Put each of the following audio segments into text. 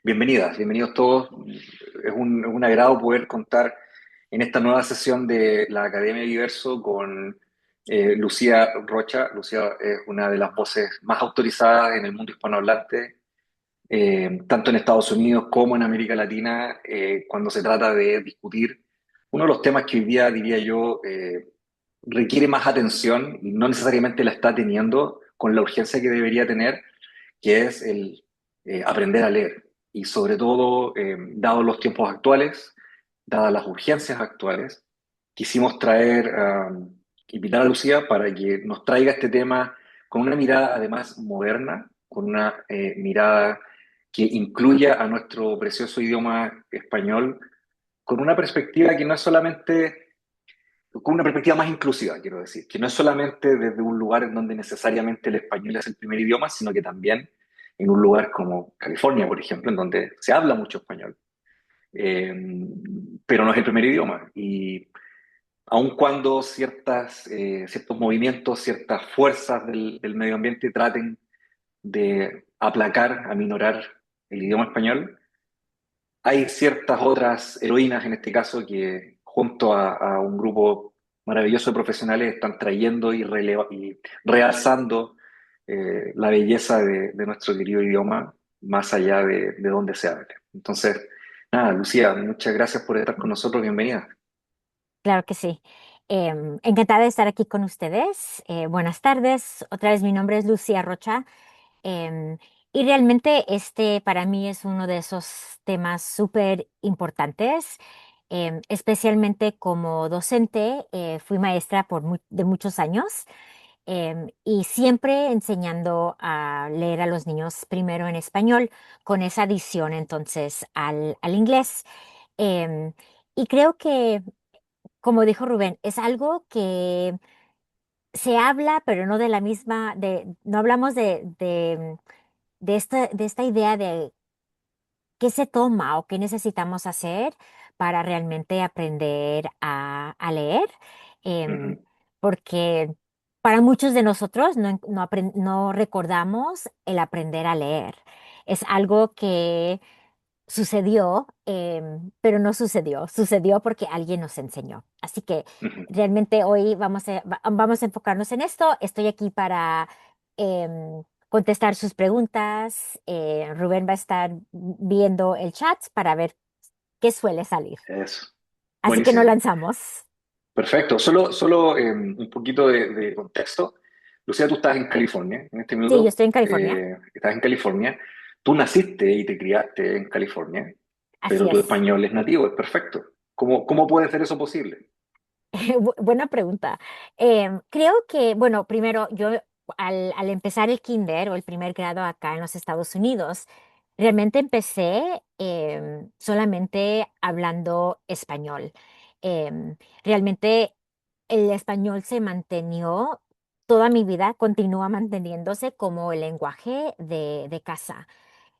Bienvenidos todos. Es un agrado poder contar en esta nueva sesión de la Academia Diverso con Lucía Rocha. Lucía es una de las voces más autorizadas en el mundo hispanohablante, tanto en Estados Unidos como en América Latina, cuando se trata de discutir uno de los temas que hoy día, diría yo, requiere más atención y no necesariamente la está teniendo con la urgencia que debería tener, que es el aprender a leer. Y sobre todo, dados los tiempos actuales, dadas las urgencias actuales, quisimos invitar a Lucía para que nos traiga este tema con una mirada además moderna, con una mirada que incluya a nuestro precioso idioma español, con una perspectiva que no es solamente, con una perspectiva más inclusiva, quiero decir, que no es solamente desde un lugar en donde necesariamente el español es el primer idioma, sino que también en un lugar como California, por ejemplo, en donde se habla mucho español, eh, pero no es el primer idioma. Y aun cuando ciertos movimientos, ciertas fuerzas del medio ambiente traten de aplacar, aminorar el idioma español, hay ciertas otras heroínas en este caso que junto a un grupo maravilloso de profesionales están trayendo y realzando la belleza de nuestro querido idioma más allá de donde se hable. Entonces, nada, Lucía, muchas gracias por estar con nosotros, bienvenida. Claro que sí. Encantada de estar aquí con ustedes. Buenas tardes. Otra vez mi nombre es Lucía Rocha. em, y realmente este para mí es uno de esos temas súper importantes, especialmente como docente. Fui maestra de muchos años, y siempre enseñando a leer a los niños primero en español, con esa adición entonces al inglés. Em, y creo que como dijo Rubén, es algo que se habla, pero no de la misma, no hablamos de esta idea de qué se toma o qué necesitamos hacer para realmente aprender a leer. em, Ujú, Porque para muchos de nosotros no recordamos el aprender a leer. Es algo que sucedió, pero no sucedió. Sucedió porque alguien nos enseñó. Así que ujú. realmente hoy vamos a enfocarnos en esto. Estoy aquí para contestar sus preguntas. Rubén va a estar viendo el chat para ver qué suele salir. Eso, Así que nos buenísimo. lanzamos. Perfecto. Solo un poquito de contexto. Lucía, tú estás en California en este Sí, yo minuto. estoy en California. Estás en California. Tú naciste y te criaste en California, Así pero tu es. español es nativo, es perfecto. ¿Cómo puede ser eso posible? Buena pregunta. Creo que, bueno, primero yo al empezar el kinder o el primer grado acá en los Estados Unidos, realmente empecé solamente hablando español. Realmente el español se mantenió toda mi vida, continúa manteniéndose como el lenguaje de casa.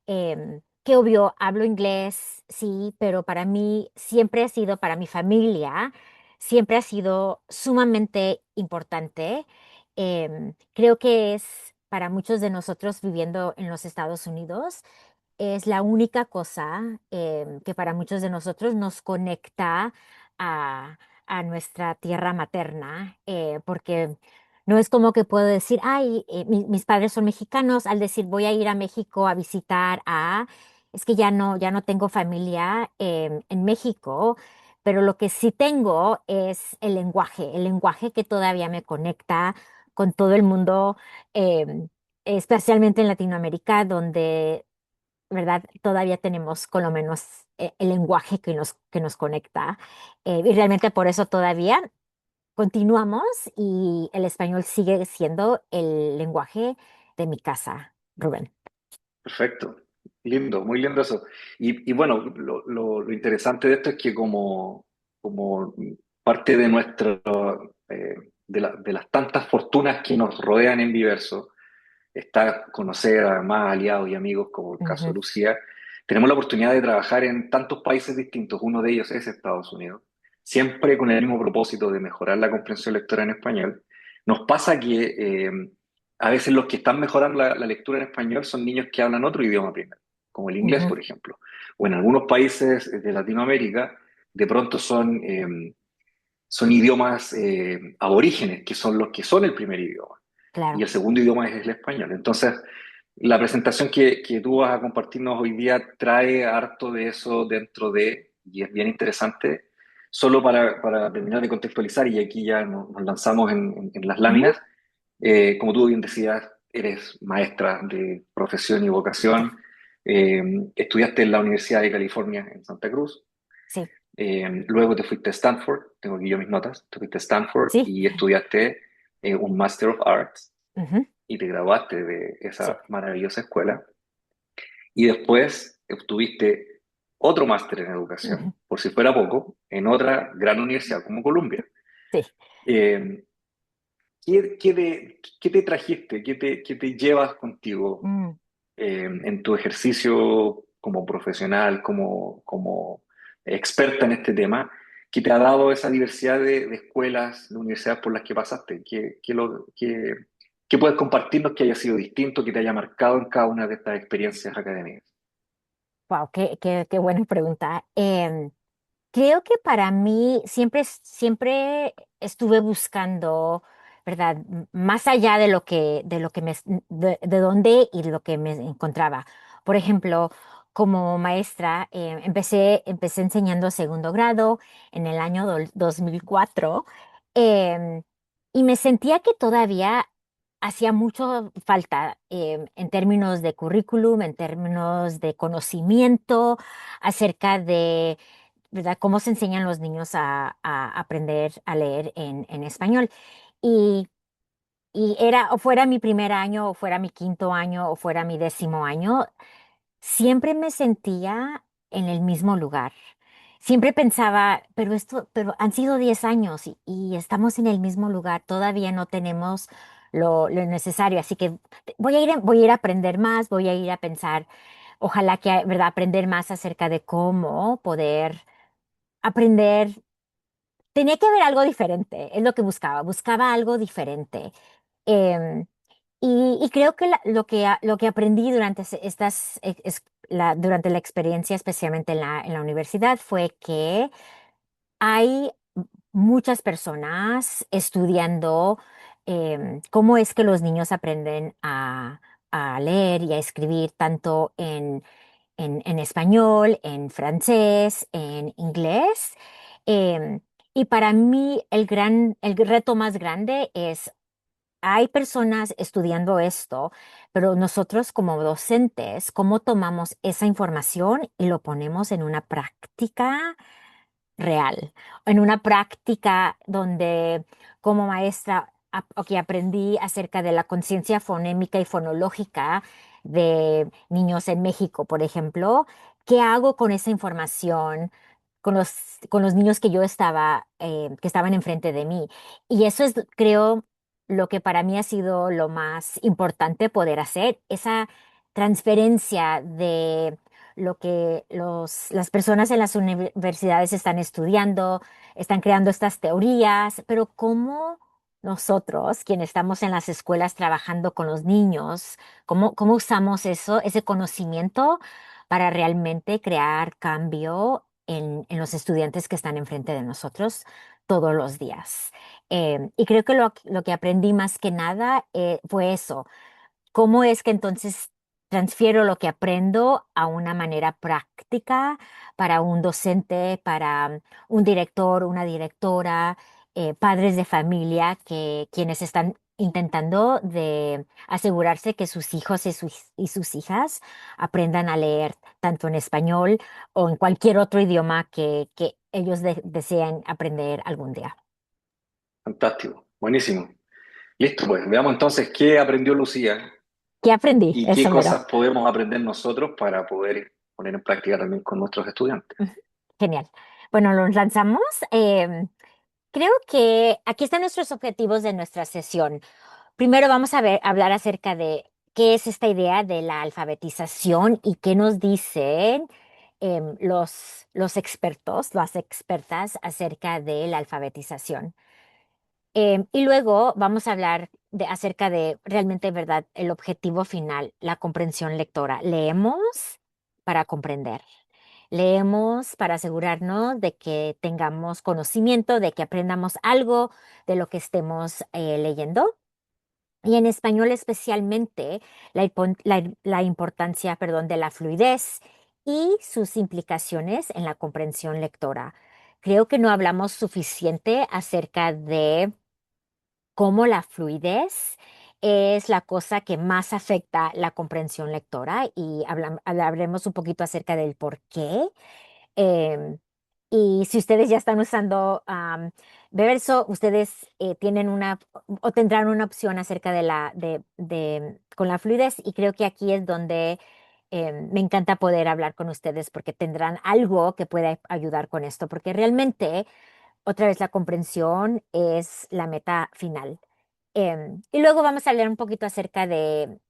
Que obvio, hablo inglés, sí, pero para mí siempre ha sido, para mi familia, siempre ha sido sumamente importante. Creo que es para muchos de nosotros viviendo en los Estados Unidos, es la única cosa que para muchos de nosotros nos conecta a, a nuestra tierra materna, porque no es como que puedo decir, ay, mis padres son mexicanos, al decir voy a ir a México a visitar es que ya no tengo familia en México, pero lo que sí tengo es el lenguaje que todavía me conecta con todo el mundo, especialmente en Latinoamérica, donde, ¿verdad? Todavía tenemos con lo menos el lenguaje que nos conecta. Y realmente por eso todavía continuamos y el español sigue siendo el lenguaje de mi casa, Rubén. Perfecto. Lindo, muy lindo eso. Y bueno, lo interesante de esto es que como parte de de las tantas fortunas que nos rodean en Diverso, está conocer a más aliados y amigos, como el caso de Ujú. Lucía. Tenemos la oportunidad de trabajar en tantos países distintos, uno de ellos es Estados Unidos, siempre con el mismo propósito de mejorar la comprensión lectora en español. Nos pasa que a veces los que están mejorando la lectura en español son niños que hablan otro idioma primero, como el inglés, Ujú, por ejemplo. O en algunos países de Latinoamérica, de pronto son idiomas aborígenes, que son los que son el primer idioma. Y claro. el segundo idioma es el español. Entonces, la presentación que tú vas a compartirnos hoy día trae harto de eso dentro de, y es bien interesante. Solo para terminar de contextualizar, y aquí ya nos lanzamos en las Ujú, láminas, como tú bien decías, eres maestra de profesión y sí, vocación. Estudiaste en la Universidad de California en Santa Cruz. sí, Luego te fuiste a Stanford, tengo aquí yo mis notas, te fuiste a Stanford sí. y estudiaste un Master of Arts Ujú, y te graduaste de sí. esa maravillosa escuela. Y después obtuviste otro máster en Ujú, educación, por si fuera poco, en otra gran universidad como Columbia. sí. Eh, qué te trajiste? Qué te llevas contigo Mm. en tu ejercicio como profesional, como experta en este tema, que te ha dado esa diversidad de escuelas, de universidades por las que pasaste? ¿Qué puedes compartirnos que haya sido distinto, que te haya marcado en cada una de estas experiencias académicas? Wow, qué buena pregunta. Creo que para mí siempre estuve buscando, ¿verdad? Más allá de lo que de dónde y lo que me encontraba. Por ejemplo, como maestra, empecé enseñando segundo grado en el año 2004, em, y me sentía que todavía hacía mucho falta, en términos de currículum, en términos de conocimiento acerca de, ¿verdad? Cómo se enseñan los niños a aprender a leer en español. Y, y era, o fuera mi primer año, o fuera mi quinto año, o fuera mi décimo año, siempre me sentía en el mismo lugar. Siempre pensaba, pero han sido 10 años y estamos en el mismo lugar, todavía no tenemos lo necesario, así que voy a ir a aprender más, voy a ir a pensar, ojalá que, ¿verdad? Aprender más acerca de cómo poder aprender. Tenía que haber algo diferente, es lo que buscaba algo diferente. Em, y creo que lo que aprendí durante durante la experiencia, especialmente en la universidad, fue que hay muchas personas estudiando, cómo es que los niños aprenden a leer y a escribir tanto en español, en francés, en inglés. Em, y para mí el reto más grande es, hay personas estudiando esto, pero nosotros como docentes, ¿cómo tomamos esa información y lo ponemos en una práctica real, en una práctica donde como maestra que aprendí acerca de la conciencia fonémica y fonológica de niños en México, por ejemplo? ¿Qué hago con esa información? Con los niños que que estaban enfrente de mí. Y eso es, creo, lo que para mí ha sido lo más importante poder hacer, esa transferencia de lo que las personas en las universidades están estudiando, están creando estas teorías, pero cómo nosotros, quienes estamos en las escuelas trabajando con los niños, cómo usamos ese conocimiento para realmente crear cambio en los estudiantes que están enfrente de nosotros todos los días. Y creo que lo que aprendí más que nada, fue eso. ¿Cómo es que entonces transfiero lo que aprendo a una manera práctica para un docente, para un director, una directora, padres de familia, quienes están intentando de asegurarse que sus hijos y sus hijas aprendan a leer tanto en español o en cualquier otro idioma que ellos deseen aprender algún día? Fantástico, buenísimo. Listo, pues veamos entonces qué aprendió Lucía ¿Qué aprendí? y qué Eso, mero. cosas podemos aprender nosotros para poder poner en práctica también con nuestros estudiantes. Ujú. Genial. Bueno, los lanzamos. Creo que aquí están nuestros objetivos de nuestra sesión. Primero vamos a hablar acerca de qué es esta idea de la alfabetización y qué nos dicen, los expertos, las expertas acerca de la alfabetización. Y luego vamos a hablar acerca de realmente, ¿verdad?, el objetivo final, la comprensión lectora. Leemos, para comprender. Leemos para asegurarnos de que tengamos conocimiento, de que aprendamos algo de lo que estemos leyendo. Y en español especialmente la importancia, perdón, de la fluidez y sus implicaciones en la comprensión lectora. Creo que no hablamos suficiente acerca de cómo la fluidez es la cosa que más afecta la comprensión lectora y hablaremos un poquito acerca del por qué. Em, y si ustedes ya están usando Beverso, ustedes tienen una o tendrán una opción acerca de con la fluidez y creo que aquí es donde me encanta poder hablar con ustedes porque tendrán algo que pueda ayudar con esto, porque realmente otra vez la comprensión es la meta final. Y luego vamos a hablar un poquito acerca de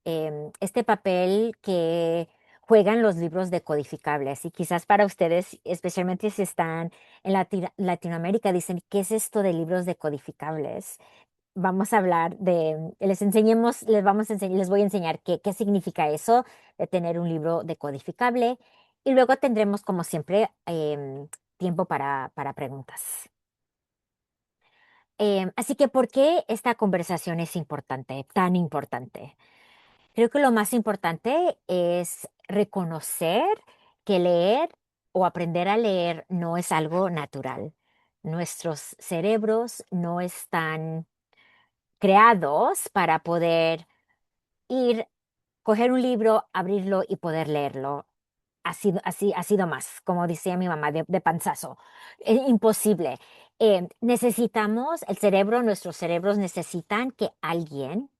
este papel que juegan los libros decodificables. Y quizás para ustedes, especialmente si están en Latinoamérica, dicen, ¿qué es esto de libros decodificables? Vamos a hablar les enseñemos, les vamos a enseñar, les voy a enseñar qué significa eso de tener un libro decodificable. Y luego tendremos, como siempre, tiempo para preguntas. Así que, ¿por qué esta conversación es importante, tan importante? Creo que lo más importante es reconocer que leer o aprender a leer no es algo natural. Nuestros cerebros no están creados para poder ir, coger un libro, abrirlo y poder leerlo. Ha sido más, como decía mi mamá, de panzazo. Imposible. Necesitamos, nuestros cerebros necesitan que alguien,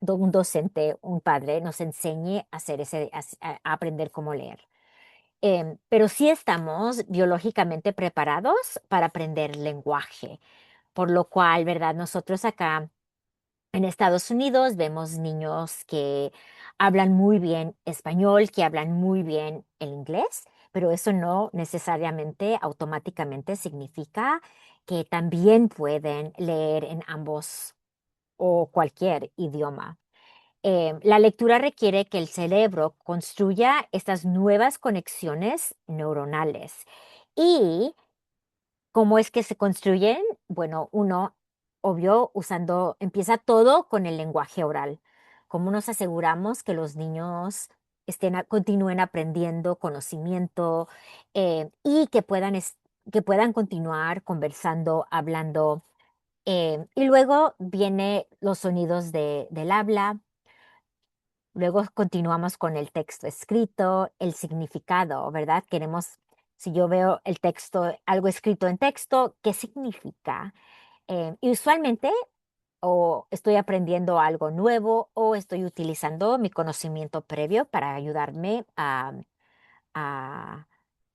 un docente, un padre, nos enseñe a hacer a aprender cómo leer. Pero sí estamos biológicamente preparados para aprender lenguaje, por lo cual, ¿verdad? Nosotros acá en Estados Unidos vemos niños que hablan muy bien español, que hablan muy bien el inglés, pero eso no necesariamente automáticamente significa que también pueden leer en ambos o cualquier idioma. La lectura requiere que el cerebro construya estas nuevas conexiones neuronales. ¿Y cómo es que se construyen? Bueno, uno, obvio, empieza todo con el lenguaje oral. ¿Cómo nos aseguramos que los niños continúen aprendiendo conocimiento y que puedan continuar conversando, hablando? Y luego viene los sonidos del habla. Luego continuamos con el texto escrito, el significado, ¿verdad? Si yo veo el texto, algo escrito en texto, ¿qué significa? Y usualmente o estoy aprendiendo algo nuevo o estoy utilizando mi conocimiento previo para ayudarme a, a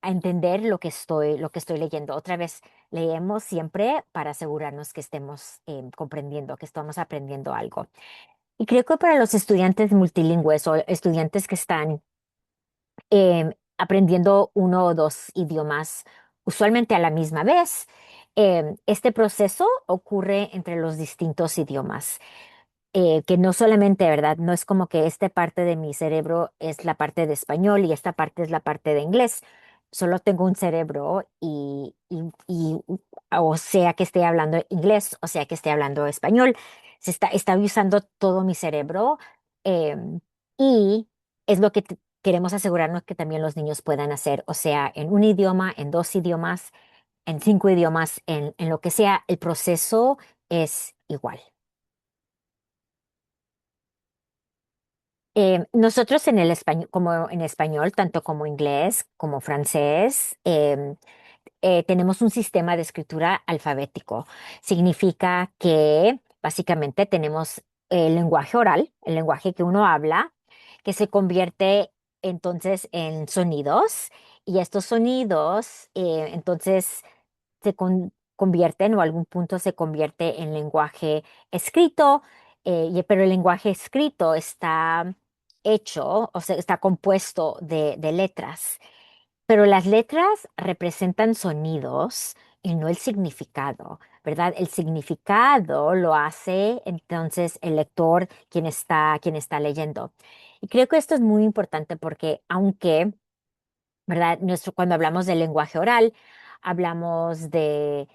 entender lo que estoy leyendo. Otra vez, leemos siempre para asegurarnos que estemos comprendiendo, que estamos aprendiendo algo. Y creo que para los estudiantes multilingües o estudiantes que están aprendiendo uno o dos idiomas usualmente a la misma vez, este proceso ocurre entre los distintos idiomas que no solamente, ¿verdad? No es como que esta parte de mi cerebro es la parte de español y esta parte es la parte de inglés. Solo tengo un cerebro o sea que esté hablando inglés, o sea que esté hablando español. Está usando todo mi cerebro y es lo que queremos asegurarnos que también los niños puedan hacer, o sea, en un idioma, en dos idiomas, en cinco idiomas, en lo que sea, el proceso es igual. Nosotros en el español, como en español, tanto como inglés como francés, tenemos un sistema de escritura alfabético. Significa que básicamente tenemos el lenguaje oral, el lenguaje que uno habla, que se convierte entonces en sonidos y estos sonidos entonces convierten o a algún punto se convierte en lenguaje escrito, pero el lenguaje escrito está hecho, o sea, está compuesto de letras, pero las letras representan sonidos y no el significado, ¿verdad? El significado lo hace entonces el lector quien está leyendo. Y creo que esto es muy importante porque aunque ¿verdad? Cuando hablamos del lenguaje oral, hablamos de,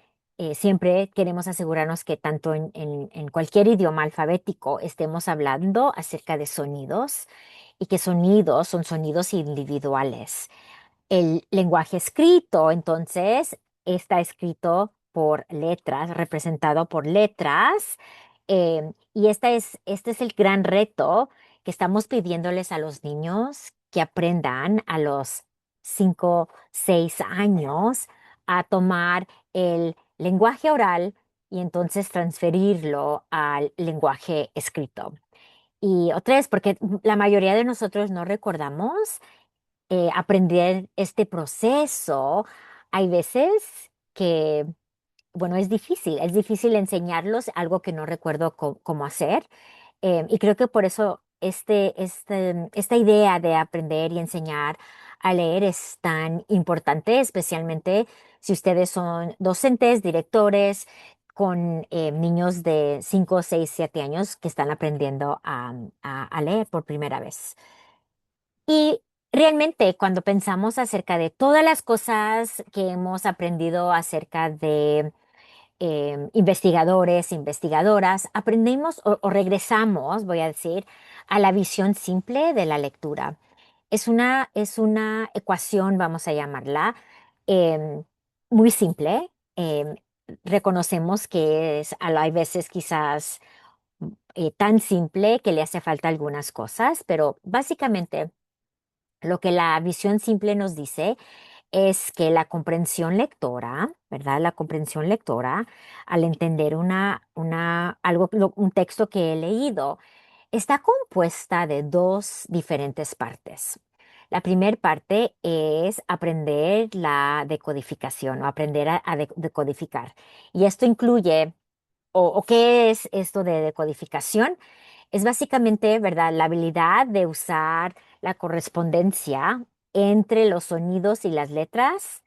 siempre queremos asegurarnos que tanto en cualquier idioma alfabético estemos hablando acerca de sonidos y que sonidos son sonidos individuales. El lenguaje escrito, entonces, está escrito por letras, representado por letras, y este es el gran reto que estamos pidiéndoles a los niños que aprendan a los 5, 6 años a tomar el lenguaje oral y entonces transferirlo al lenguaje escrito. Y otra vez, porque la mayoría de nosotros no recordamos aprender este proceso, hay veces que, bueno, es difícil enseñarlos algo que no recuerdo cómo hacer. Y creo que por eso esta idea de aprender y enseñar a leer es tan importante, especialmente si ustedes son docentes, directores, con niños de 5, 6, 7 años que están aprendiendo a leer por primera vez. Y realmente cuando pensamos acerca de todas las cosas que hemos aprendido acerca de investigadores, investigadoras, aprendemos o regresamos, voy a decir, a la visión simple de la lectura. Es una ecuación, vamos a llamarla, em, muy simple. Reconocemos que hay veces quizás tan simple que le hace falta algunas cosas, pero básicamente lo que la visión simple nos dice es que la comprensión lectora, ¿verdad? La comprensión lectora, al entender un texto que he leído, está compuesta de dos diferentes partes. La primera parte es aprender la decodificación o aprender a decodificar. Y esto incluye, o ¿qué es esto de decodificación? Es básicamente, ¿verdad?, la habilidad de usar la correspondencia entre los sonidos y las letras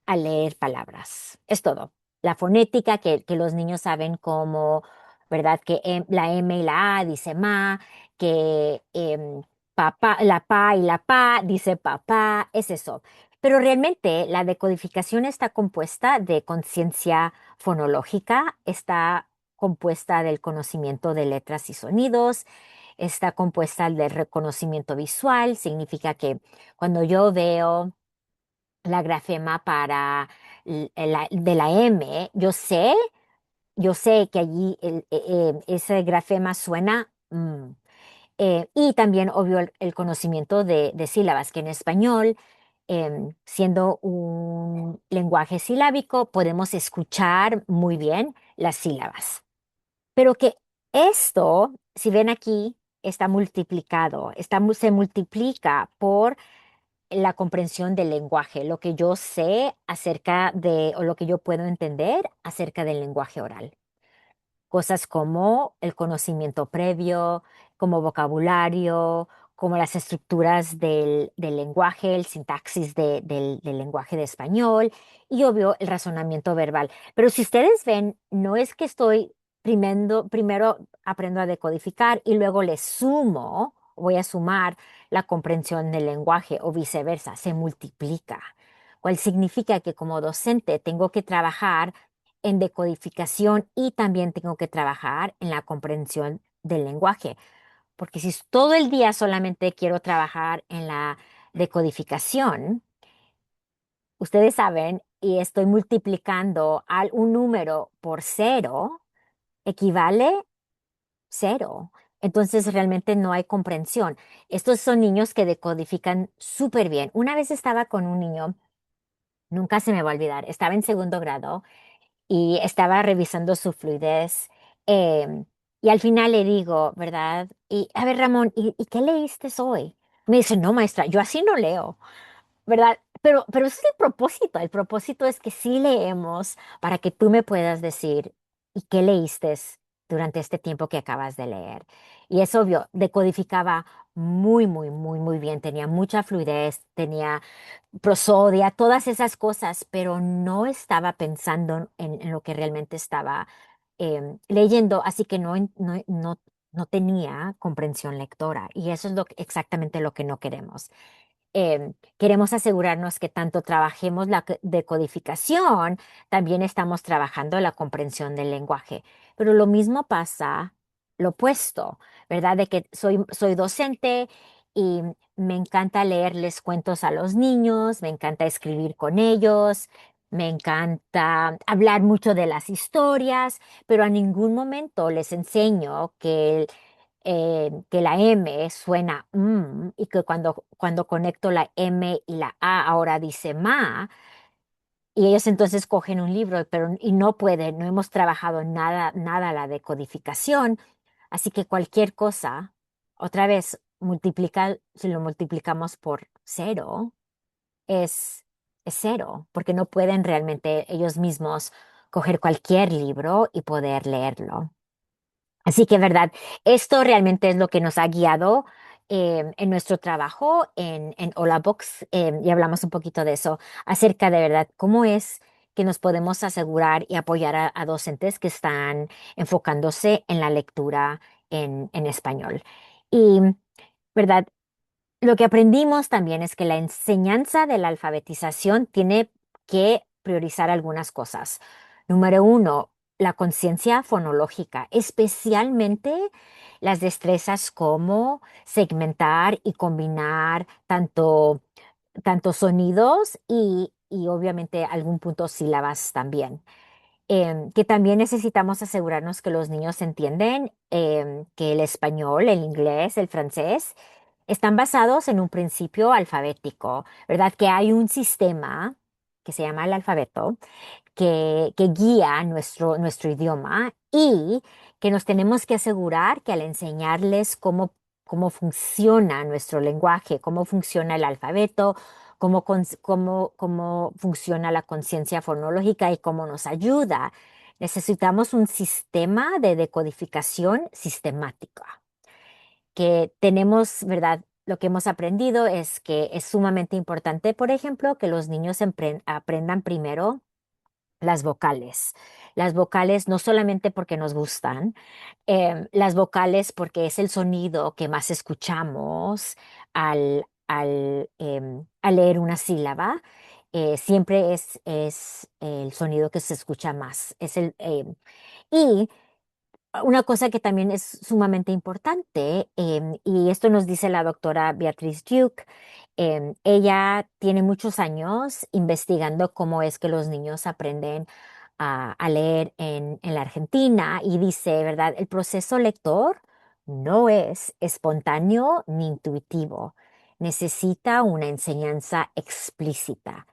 a leer palabras. Es todo. La fonética que los niños saben como, ¿verdad? Que la M y la A dice ma, que papá, la pa y la pa dice papá, es eso. Pero realmente la decodificación está compuesta de conciencia fonológica, está compuesta del conocimiento de letras y sonidos, está compuesta del reconocimiento visual, significa que cuando yo veo la grafema de la M, yo sé que allí ese grafema suena y también, obvio, el conocimiento de sílabas, que en español, siendo un lenguaje silábico, podemos escuchar muy bien las sílabas. Pero que esto, si ven aquí, está multiplicado, se multiplica por la comprensión del lenguaje, lo que yo sé acerca de, o lo que yo puedo entender acerca del lenguaje oral. Cosas como el conocimiento previo, como vocabulario, como las estructuras del lenguaje, el sintaxis del lenguaje de español y obvio el razonamiento verbal. Pero si ustedes ven, no es que estoy primero aprendo a decodificar y luego le sumo, voy a sumar la comprensión del lenguaje o viceversa, se multiplica, cual significa que como docente tengo que trabajar en decodificación y también tengo que trabajar en la comprensión del lenguaje, porque si todo el día solamente quiero trabajar en la decodificación, ustedes saben, y estoy multiplicando un número por cero, equivale cero. Entonces realmente no hay comprensión. Estos son niños que decodifican súper bien. Una vez estaba con un niño, nunca se me va a olvidar, estaba en segundo grado y estaba revisando su fluidez. em, y al final le digo, ¿verdad? Y a ver, Ramón, ¿y qué leíste hoy? Me dice, no, maestra, yo así no leo. ¿Verdad? Pero ese es el propósito. El propósito es que sí leemos para que tú me puedas decir, ¿y qué leíste durante este tiempo que acabas de leer? Y es obvio, decodificaba muy, muy, muy, muy bien. Tenía mucha fluidez, tenía prosodia, todas esas cosas, pero no estaba pensando en lo que realmente estaba leyendo, así que no tenía comprensión lectora. Y eso es exactamente lo que no queremos. queremos asegurarnos que tanto trabajemos la decodificación, también estamos trabajando la comprensión del lenguaje. Pero lo mismo pasa, lo opuesto, ¿verdad? De que soy docente y me encanta leerles cuentos a los niños, me encanta escribir con ellos, me encanta hablar mucho de las historias, pero a ningún momento les enseño que la M suena y que cuando conecto la M y la A ahora dice ma, y ellos entonces cogen un libro, pero y no pueden, no hemos trabajado nada la decodificación, así que cualquier cosa, otra vez, si lo multiplicamos por cero, es, es cero, porque no pueden realmente ellos mismos coger cualquier libro y poder leerlo. Así que, verdad, esto realmente es lo que nos ha guiado en nuestro trabajo en Hola Books, y hablamos un poquito de eso, acerca de verdad cómo es que nos podemos asegurar y apoyar a docentes que están enfocándose en la lectura en español. Y, verdad, lo que aprendimos también es que la enseñanza de la alfabetización tiene que priorizar algunas cosas. Número uno, la conciencia fonológica, especialmente las destrezas como segmentar y combinar tanto sonidos y obviamente algún punto sílabas también. Que también necesitamos asegurarnos que los niños entienden que el español, el inglés, el francés están basados en un principio alfabético, ¿verdad? Que hay un sistema que se llama el alfabeto que guía nuestro idioma y que nos tenemos que asegurar que al enseñarles cómo funciona nuestro lenguaje, cómo funciona el alfabeto, cómo funciona la conciencia fonológica y cómo nos ayuda, necesitamos un sistema de decodificación sistemática que tenemos, ¿verdad? Lo que hemos aprendido es que es sumamente importante, por ejemplo, que los niños aprendan primero las vocales. Las vocales no solamente porque nos gustan, las vocales porque es el sonido que más escuchamos al leer una sílaba. Siempre es el sonido que se escucha más. Y una cosa que también es sumamente importante, y esto nos dice la doctora Beatriz Duke, ella tiene muchos años investigando cómo es que los niños aprenden a leer en la Argentina y dice, ¿verdad? El proceso lector no es espontáneo ni intuitivo, necesita una enseñanza explícita.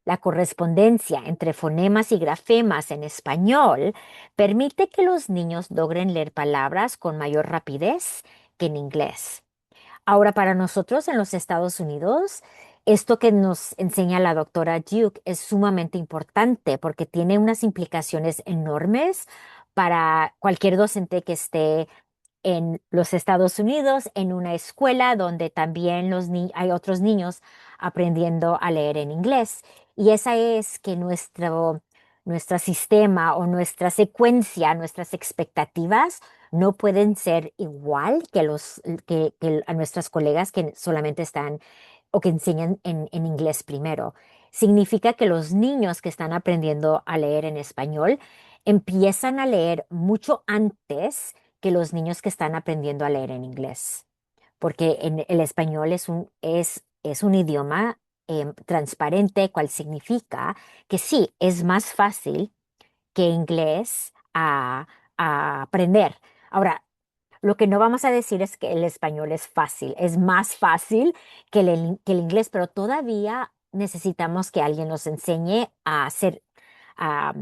La correspondencia entre fonemas y grafemas en español permite que los niños logren leer palabras con mayor rapidez que en inglés. Ahora, para nosotros en los Estados Unidos, esto que nos enseña la doctora Duke es sumamente importante porque tiene unas implicaciones enormes para cualquier docente que esté en los Estados Unidos, en una escuela donde también hay otros niños aprendiendo a leer en inglés. Y esa es que nuestro sistema o nuestra secuencia, nuestras expectativas no pueden ser igual que a nuestras colegas que solamente están o que enseñan en inglés primero. Significa que los niños que están aprendiendo a leer en español empiezan a leer mucho antes que los niños que están aprendiendo a leer en inglés, porque el español es un idioma transparente, cual significa que sí, es más fácil que inglés a aprender. Ahora, lo que no vamos a decir es que el español es fácil, es más fácil que el inglés, pero todavía necesitamos que alguien nos enseñe a hacer, a,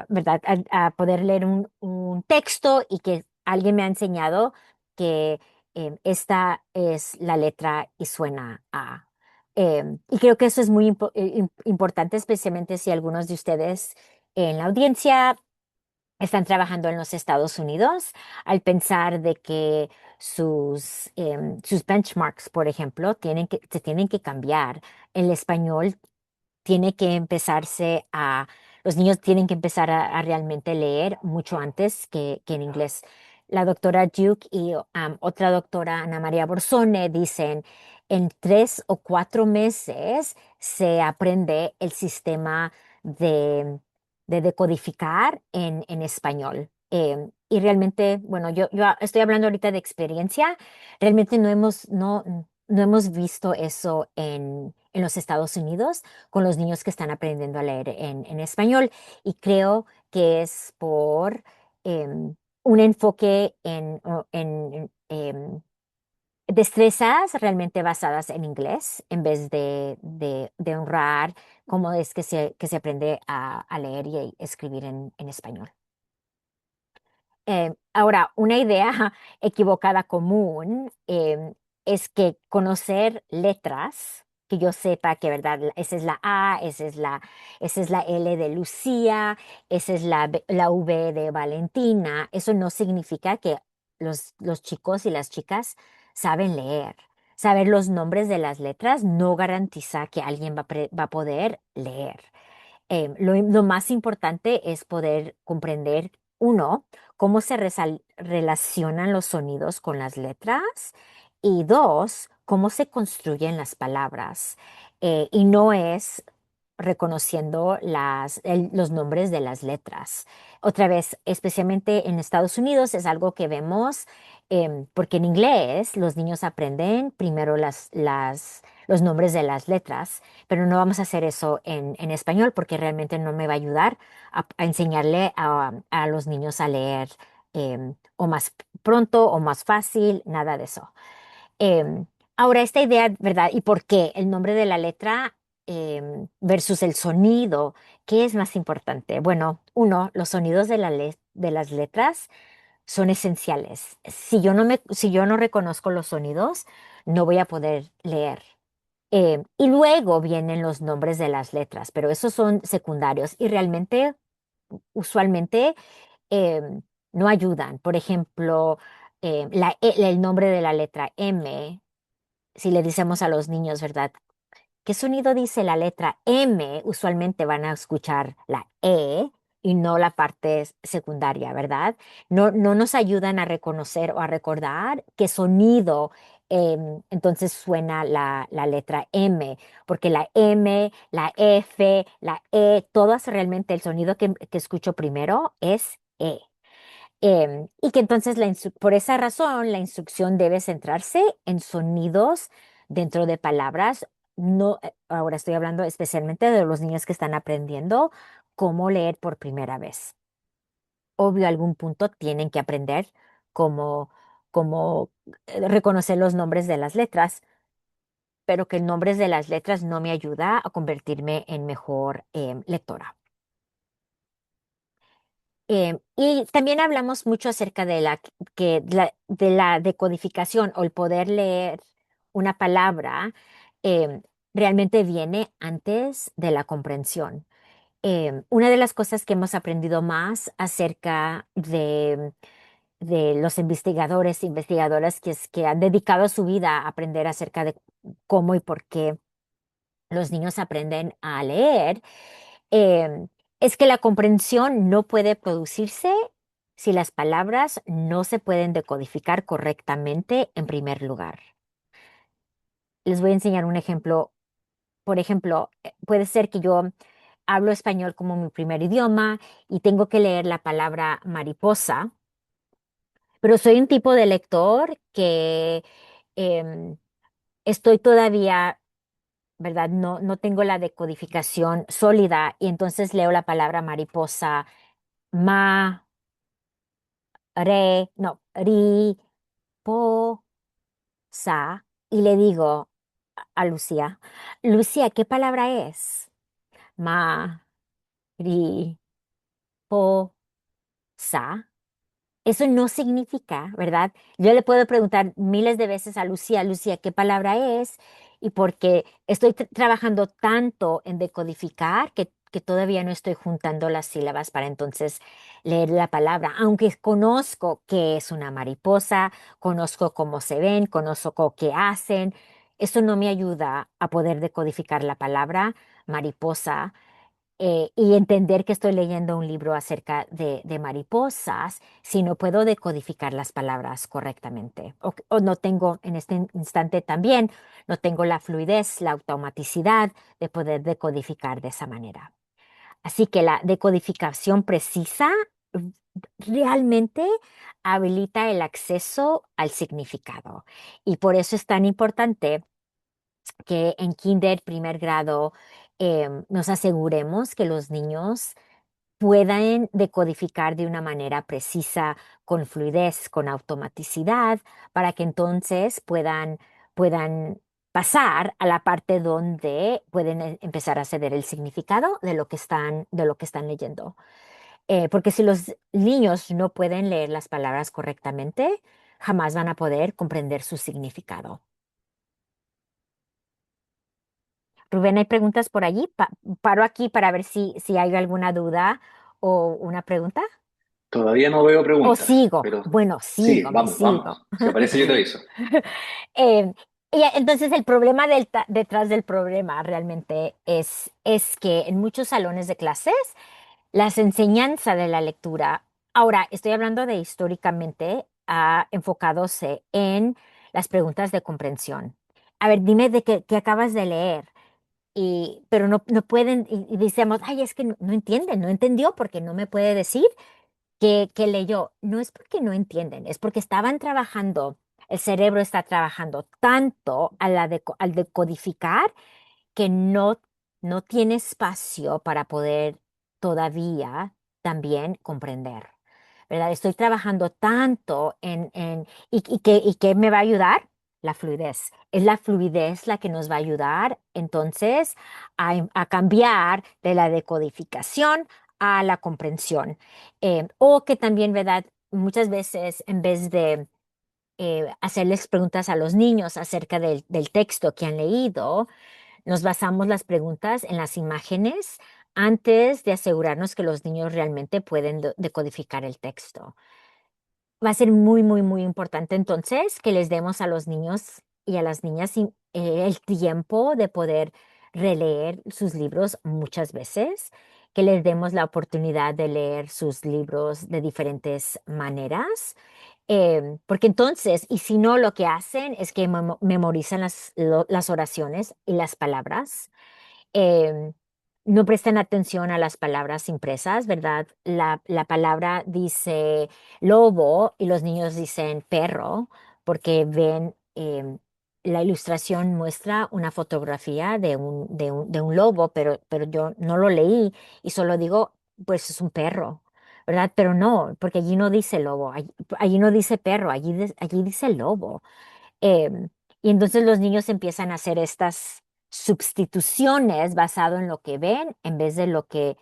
¿verdad? A poder leer un texto y que alguien me ha enseñado que esta es la letra y suena a. Y creo que eso es muy importante, especialmente si algunos de ustedes en la audiencia están trabajando en los Estados Unidos, al pensar de que sus benchmarks, por ejemplo, se tienen que cambiar. El español tiene que los niños tienen que empezar a realmente leer mucho antes que en inglés. La doctora Duke y otra doctora, Ana María Borsone, dicen en 3 o 4 meses se aprende el sistema de, de decodificar en español. Y realmente, bueno, yo estoy hablando ahorita de experiencia, realmente no hemos visto eso en los Estados Unidos con los niños que están aprendiendo a leer en español. Y creo que es por un enfoque destrezas realmente basadas en inglés en vez de honrar cómo es que se aprende a leer y escribir en español. Ahora, una idea equivocada común es que conocer letras, que yo sepa que, ¿verdad? Esa es la A, esa es la L de Lucía, esa es la V de Valentina. Eso no significa que los chicos y las chicas saben leer. Saber los nombres de las letras no garantiza que alguien va a poder leer. Lo más importante es poder comprender, uno, cómo se relacionan los sonidos con las letras y dos, cómo se construyen las palabras. Y no es reconociendo los nombres de las letras. Otra vez, especialmente en Estados Unidos, es algo que vemos porque en inglés los niños aprenden primero los nombres de las letras, pero no vamos a hacer eso en español porque realmente no me va a ayudar a enseñarle a los niños a leer o más pronto o más fácil, nada de eso. Em, Ahora, esta idea, ¿verdad? ¿Y por qué el nombre de la letra versus el sonido? ¿Qué es más importante? Bueno, uno, los sonidos de las letras son esenciales. Si yo no reconozco los sonidos, no voy a poder leer. Y luego vienen los nombres de las letras, pero esos son secundarios y realmente, usualmente, em, no ayudan. Por ejemplo, el nombre de la letra M, si le decimos a los niños, ¿verdad? ¿Qué sonido dice la letra M? Usualmente van a escuchar la E y no la parte secundaria, ¿verdad? No nos ayudan a reconocer o a recordar qué sonido entonces suena la letra M, porque la M, la F, la E, todas realmente el sonido que escucho primero es E. Y que entonces por esa razón la instrucción debe centrarse en sonidos dentro de palabras. No, ahora estoy hablando especialmente de los niños que están aprendiendo cómo leer por primera vez. Obvio, a algún punto tienen que aprender cómo, cómo reconocer los nombres de las letras, pero que el nombre de las letras no me ayuda a convertirme en mejor lectora. Y también hablamos mucho acerca de de la decodificación o el poder leer una palabra realmente viene antes de la comprensión. Una de las cosas que hemos aprendido más acerca de los investigadores e investigadoras que han dedicado su vida a aprender acerca de cómo y por qué los niños aprenden a leer em, es que la comprensión no puede producirse si las palabras no se pueden decodificar correctamente en primer lugar. Les voy a enseñar un ejemplo. Por ejemplo, puede ser que yo hablo español como mi primer idioma y tengo que leer la palabra mariposa, pero soy un tipo de lector que em, estoy todavía, ¿verdad? No tengo la decodificación sólida y entonces leo la palabra mariposa ma, no, ri, po, sa, y le digo a Lucía, Lucía, ¿qué palabra es? Ma, ri, po, sa. Eso no significa, ¿verdad? Yo le puedo preguntar miles de veces a Lucía, Lucía, ¿qué palabra es? Y porque estoy trabajando tanto en decodificar que todavía no estoy juntando las sílabas para entonces leer la palabra, aunque conozco qué es una mariposa, conozco cómo se ven, conozco qué hacen, eso no me ayuda a poder decodificar la palabra mariposa y entender que estoy leyendo un libro acerca de mariposas si no puedo decodificar las palabras correctamente. O no tengo en este instante también, no tengo la fluidez, la automaticidad de poder decodificar de esa manera. Así que la decodificación precisa mm, realmente habilita el acceso al significado. Y por eso es tan importante que en kinder, primer grado, nos aseguremos que los niños puedan decodificar de una manera precisa, con fluidez, con automaticidad, para que entonces puedan pasar a la parte donde pueden empezar a ceder el significado de lo que están leyendo. Porque si los niños no pueden leer las palabras correctamente, jamás van a poder comprender su significado. Rubén, ¿hay preguntas por allí? Paro aquí para ver si hay alguna duda o una pregunta. Todavía no veo O preguntas, sigo. pero Bueno, sí, sigo, me vamos, sigo. vamos. Si aparece yo te aviso. Eh, y entonces el problema detrás del problema realmente es que en muchos salones de clases las enseñanzas de la lectura, ahora estoy hablando de históricamente enfocados en las preguntas de comprensión. A ver, dime de qué acabas de leer. Pero no pueden, y decimos, ay, es que no entienden, no entendió porque no me puede decir que leyó. No es porque no entienden, es porque estaban trabajando, el cerebro está trabajando tanto al decodificar que no tiene espacio para poder todavía también comprender. ¿Verdad? Estoy trabajando tanto ¿y qué me va a ayudar? La fluidez. Es la fluidez la que nos va a ayudar entonces a cambiar de la decodificación a la comprensión. O que también, ¿verdad? Muchas veces en vez de hacerles preguntas a los niños acerca del texto que han leído, nos basamos las preguntas en las imágenes antes de asegurarnos que los niños realmente pueden decodificar el texto. Va a ser muy, muy, muy importante entonces que les demos a los niños y a las niñas el tiempo de poder releer sus libros muchas veces, que les demos la oportunidad de leer sus libros de diferentes maneras. Porque entonces, y si no, lo que hacen es que memorizan las oraciones y las palabras. em, no prestan atención a las palabras impresas, ¿verdad? La palabra dice lobo y los niños dicen perro porque ven, la ilustración muestra una fotografía de un lobo, pero yo no lo leí y solo digo, pues es un perro, ¿verdad? Pero no, porque allí no dice lobo, allí no dice perro, allí dice lobo. Em, y entonces los niños empiezan a hacer estas sustituciones basado en lo que ven en vez de lo que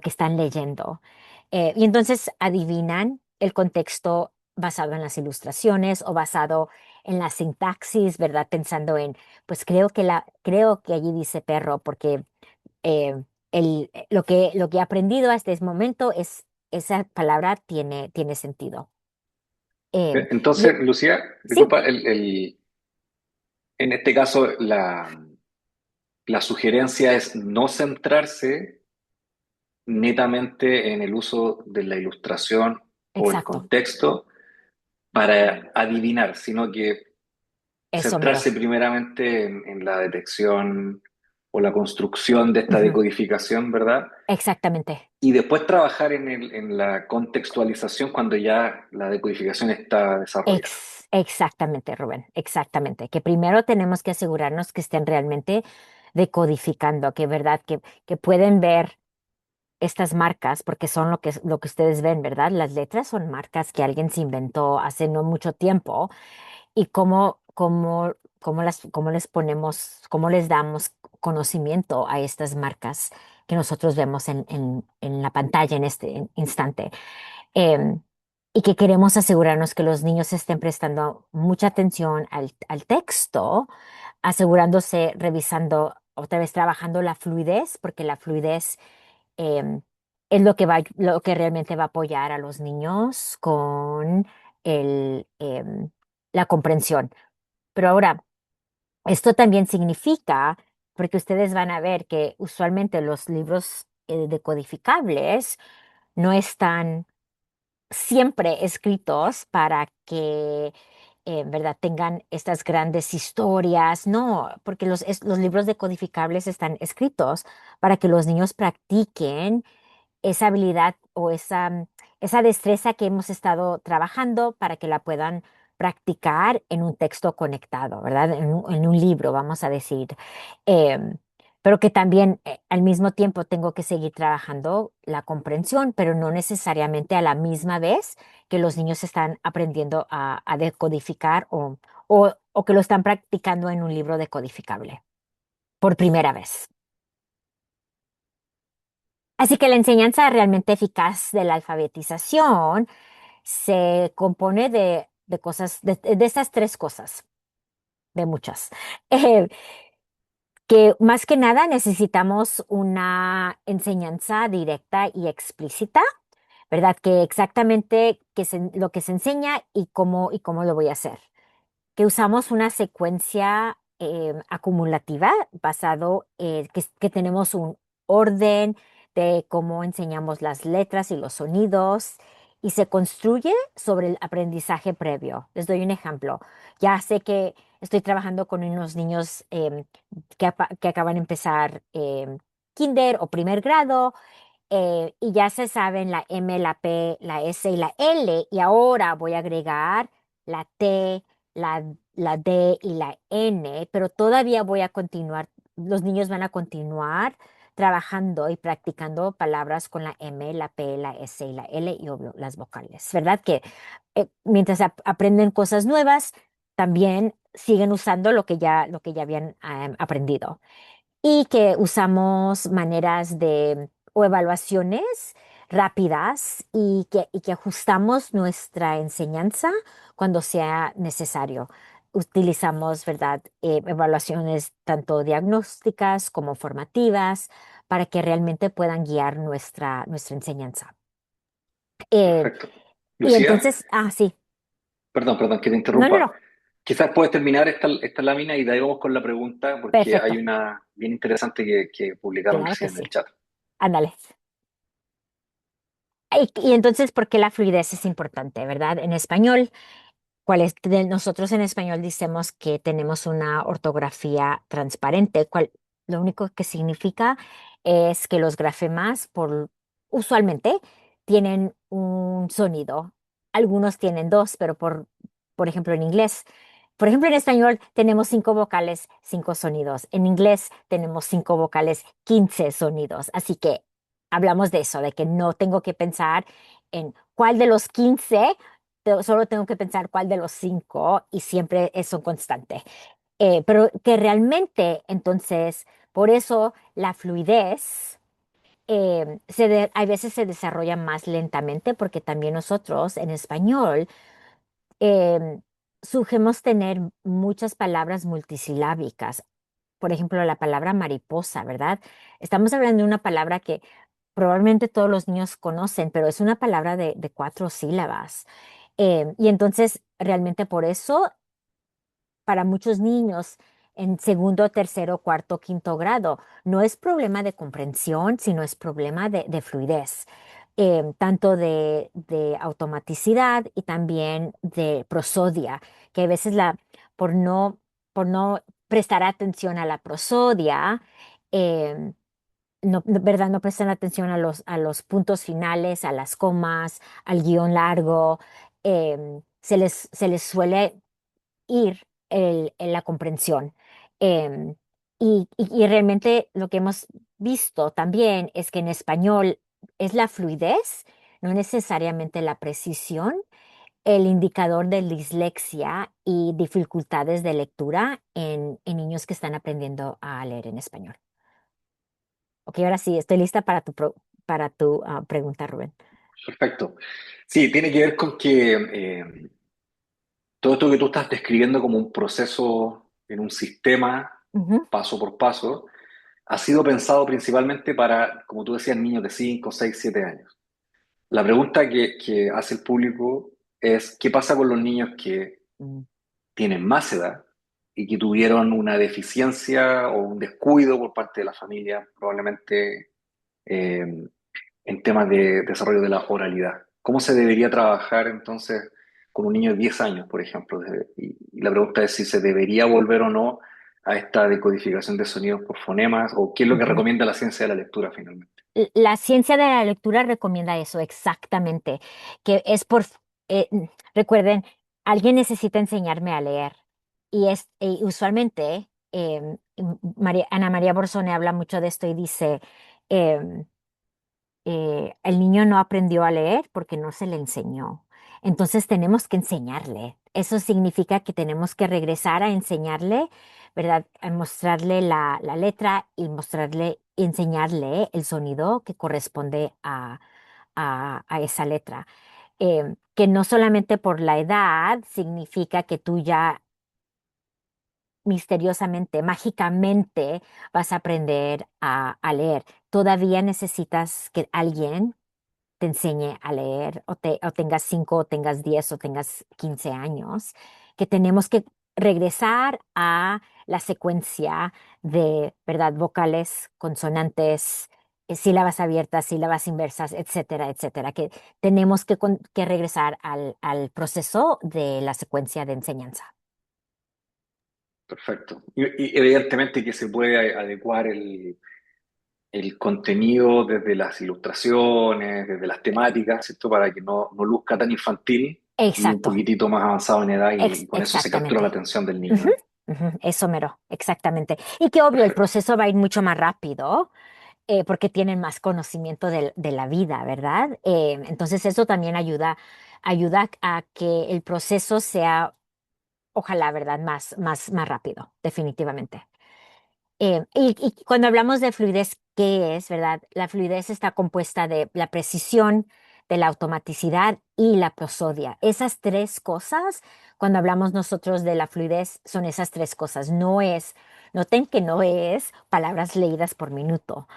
están leyendo. Y entonces adivinan el contexto basado en las ilustraciones o basado en la sintaxis, ¿verdad? Pensando en, pues creo que allí dice perro porque eh, lo que he aprendido hasta este momento es esa palabra tiene sentido. Y Entonces, Lucía, sí, disculpa, en este caso la sugerencia es no centrarse netamente en el uso de la ilustración o el exacto, contexto para adivinar, sino que eso centrarse mero. primeramente en la detección o la construcción de esta Ujú, decodificación, ¿verdad? exactamente. Y después trabajar en la contextualización cuando ya la decodificación está desarrollada. Exactamente, Rubén, exactamente. Que primero tenemos que asegurarnos que estén realmente decodificando, que verdad, que pueden ver estas marcas, porque son lo que ustedes ven, ¿verdad? Las letras son marcas que alguien se inventó hace no mucho tiempo y cómo les ponemos, cómo les damos conocimiento a estas marcas que nosotros vemos en la pantalla en este instante. em, y que queremos asegurarnos que los niños estén prestando mucha atención al texto, asegurándose, revisando, otra vez trabajando la fluidez, porque la fluidez em, es lo que realmente va a apoyar a los niños con el, em, la comprensión. Pero ahora, esto también significa, porque ustedes van a ver que usualmente los libros decodificables no están siempre escritos para que, ¿verdad?, tengan estas grandes historias. No, porque los libros decodificables están escritos para que los niños practiquen esa habilidad o esa destreza que hemos estado trabajando para que la puedan practicar en un texto conectado, ¿verdad? En un libro, vamos a decir. Em, pero que también al mismo tiempo tengo que seguir trabajando la comprensión, pero no necesariamente a la misma vez que los niños están aprendiendo a decodificar o que lo están practicando en un libro decodificable por primera vez. Así que la enseñanza realmente eficaz de la alfabetización se compone de cosas, de esas tres cosas, de muchas. Eh, que más que nada necesitamos una enseñanza directa y explícita, ¿verdad? Que exactamente lo que se enseña y cómo lo voy a hacer. Que usamos una secuencia acumulativa basado que tenemos un orden de cómo enseñamos las letras y los sonidos y se construye sobre el aprendizaje previo. Les doy un ejemplo. Ya sé que estoy trabajando con unos niños que acaban de empezar kinder o primer grado y ya se saben la M, la P, la S y la L, y ahora voy a agregar la T, la D y la N, pero todavía voy a continuar, los niños van a continuar trabajando y practicando palabras con la M, la P, la S y la L y obvio las vocales, ¿verdad? Que mientras aprenden cosas nuevas, también siguen usando lo que ya habían aprendido y que usamos maneras de o evaluaciones rápidas y que ajustamos nuestra enseñanza cuando sea necesario. Utilizamos, ¿verdad? Evaluaciones tanto diagnósticas como formativas para que realmente puedan guiar nuestra enseñanza. Eh, Perfecto. y Lucía, entonces, sí, perdón que te no, no, interrumpa. no, Quizás puedes terminar esta lámina y de ahí vamos con la pregunta, porque hay perfecto, una bien interesante que publicaron claro que recién en sí. el chat. Ándale. Y entonces, ¿por qué la fluidez es importante, verdad? En español. Nosotros en español decimos que tenemos una ortografía transparente, lo único que significa es que los grafemas usualmente tienen un sonido. Algunos tienen dos, pero por ejemplo en inglés. Por ejemplo, en español tenemos 5 vocales, 5 sonidos. En inglés tenemos 5 vocales, 15 sonidos. Así que hablamos de eso, de que no tengo que pensar en cuál de los 15 solo tengo que pensar cuál de los 5 y siempre es un constante. Pero que realmente, entonces, por eso la fluidez hay veces se desarrolla más lentamente porque también nosotros en español eh, surgimos tener muchas palabras multisilábicas. Por ejemplo, la palabra mariposa, ¿verdad? Estamos hablando de una palabra que probablemente todos los niños conocen, pero es una palabra de 4 sílabas. Y entonces, realmente por eso, para muchos niños en segundo, tercero, cuarto, quinto grado, no es problema de comprensión, sino es problema de fluidez, tanto de automaticidad y también de prosodia, que a veces por no prestar atención a la prosodia, em, ¿verdad? No prestan atención a los puntos finales, a las comas, al guión largo. Se les suele ir en la comprensión. Em, y realmente lo que hemos visto también es que en español es la fluidez, no necesariamente la precisión, el indicador de dislexia y dificultades de lectura en niños que están aprendiendo a leer en español. Ok, ahora sí, estoy lista para tu pregunta, Rubén. Perfecto. Sí, tiene que ver con que todo esto que tú estás describiendo como un proceso en un sistema, Ujú, paso por paso, ha sido pensado principalmente para, como tú decías, niños de 5, 6, 7 años. La pregunta que hace el público es, ¿qué pasa con los niños que mm, tienen más edad y que tuvieron una deficiencia o un descuido por parte de la familia, probablemente eh, en temas de desarrollo de la oralidad. ¿Cómo se debería trabajar entonces con un niño de 10 años, por ejemplo? Y la pregunta es si se debería volver o no a esta decodificación de sonidos por fonemas o qué es lo que Ujú. recomienda la ciencia de la lectura finalmente. La ciencia de la lectura recomienda eso exactamente, que es recuerden, alguien necesita enseñarme a leer y usualmente Ana María Borzone habla mucho de esto y dice, em, el niño no aprendió a leer porque no se le enseñó. Entonces tenemos que enseñarle. Eso significa que tenemos que regresar a enseñarle, ¿verdad? A mostrarle la letra y enseñarle el sonido que corresponde a esa letra. Que no solamente por la edad significa que tú ya misteriosamente, mágicamente vas a aprender a leer. Todavía necesitas que alguien te enseñe a leer o tengas 5 o tengas 10 o tengas 15 años, que tenemos que regresar a la secuencia de, ¿verdad? Vocales, consonantes, sílabas abiertas, sílabas inversas, etcétera, etcétera, que tenemos que regresar al proceso de la secuencia de enseñanza. Perfecto. Y evidentemente que se puede adecuar el contenido desde las ilustraciones, desde las temáticas, ¿cierto? Para que no luzca tan infantil y un Exacto, poquitito más avanzado en edad y con eso se captura la exactamente. atención del niño, Ujú, ¿no? ujú, eso mero, exactamente. Y que obvio, el Perfecto. proceso va a ir mucho más rápido porque tienen más conocimiento de la vida, ¿verdad? Entonces eso también ayuda a que el proceso sea, ojalá, ¿verdad? Más rápido, definitivamente. Y cuando hablamos de fluidez, ¿qué es, verdad? La fluidez está compuesta de la precisión, de la automaticidad y la prosodia. Esas tres cosas, cuando hablamos nosotros de la fluidez, son esas tres cosas. Noten que no es palabras leídas por minuto.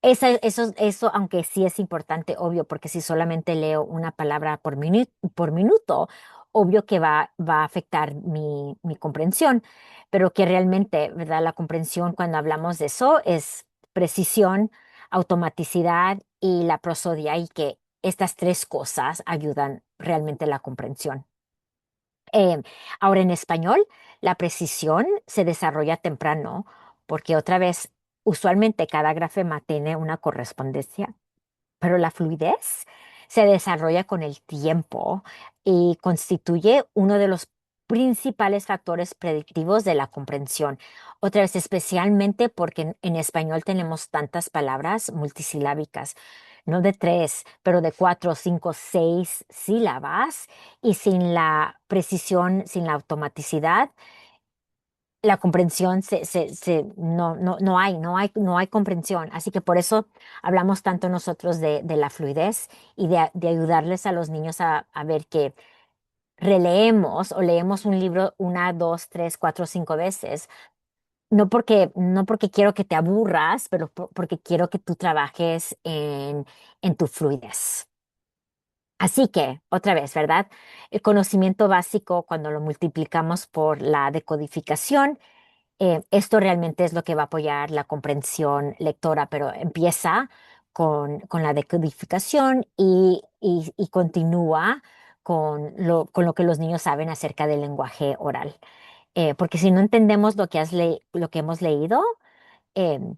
Eso, aunque sí es importante, obvio, porque si solamente leo una palabra por minuto, obvio que va a afectar mi comprensión, pero que realmente, ¿verdad? La comprensión cuando hablamos de eso es precisión, automaticidad y la prosodia y que estas tres cosas ayudan realmente a la comprensión. Eh, Ahora en español, la precisión se desarrolla temprano porque otra vez, usualmente cada grafema tiene una correspondencia, pero la fluidez se desarrolla con el tiempo y constituye uno de los principales factores predictivos de la comprensión. Otra vez, especialmente porque en español tenemos tantas palabras multisilábicas, no de tres, pero de cuatro, cinco, seis sílabas, y sin la precisión, sin la automaticidad la comprensión no hay comprensión. Así que por eso hablamos tanto nosotros de la fluidez y de ayudarles a los niños a ver que releemos o leemos un libro una, dos, tres, cuatro, cinco veces. No porque quiero que te aburras, pero porque quiero que tú trabajes en tu fluidez. Así que, otra vez, ¿verdad? El conocimiento básico, cuando lo multiplicamos por la decodificación, esto realmente es lo que va a apoyar la comprensión lectora, pero empieza con la decodificación y continúa con lo que los niños saben acerca del lenguaje oral. Porque si no entendemos lo que hemos leído,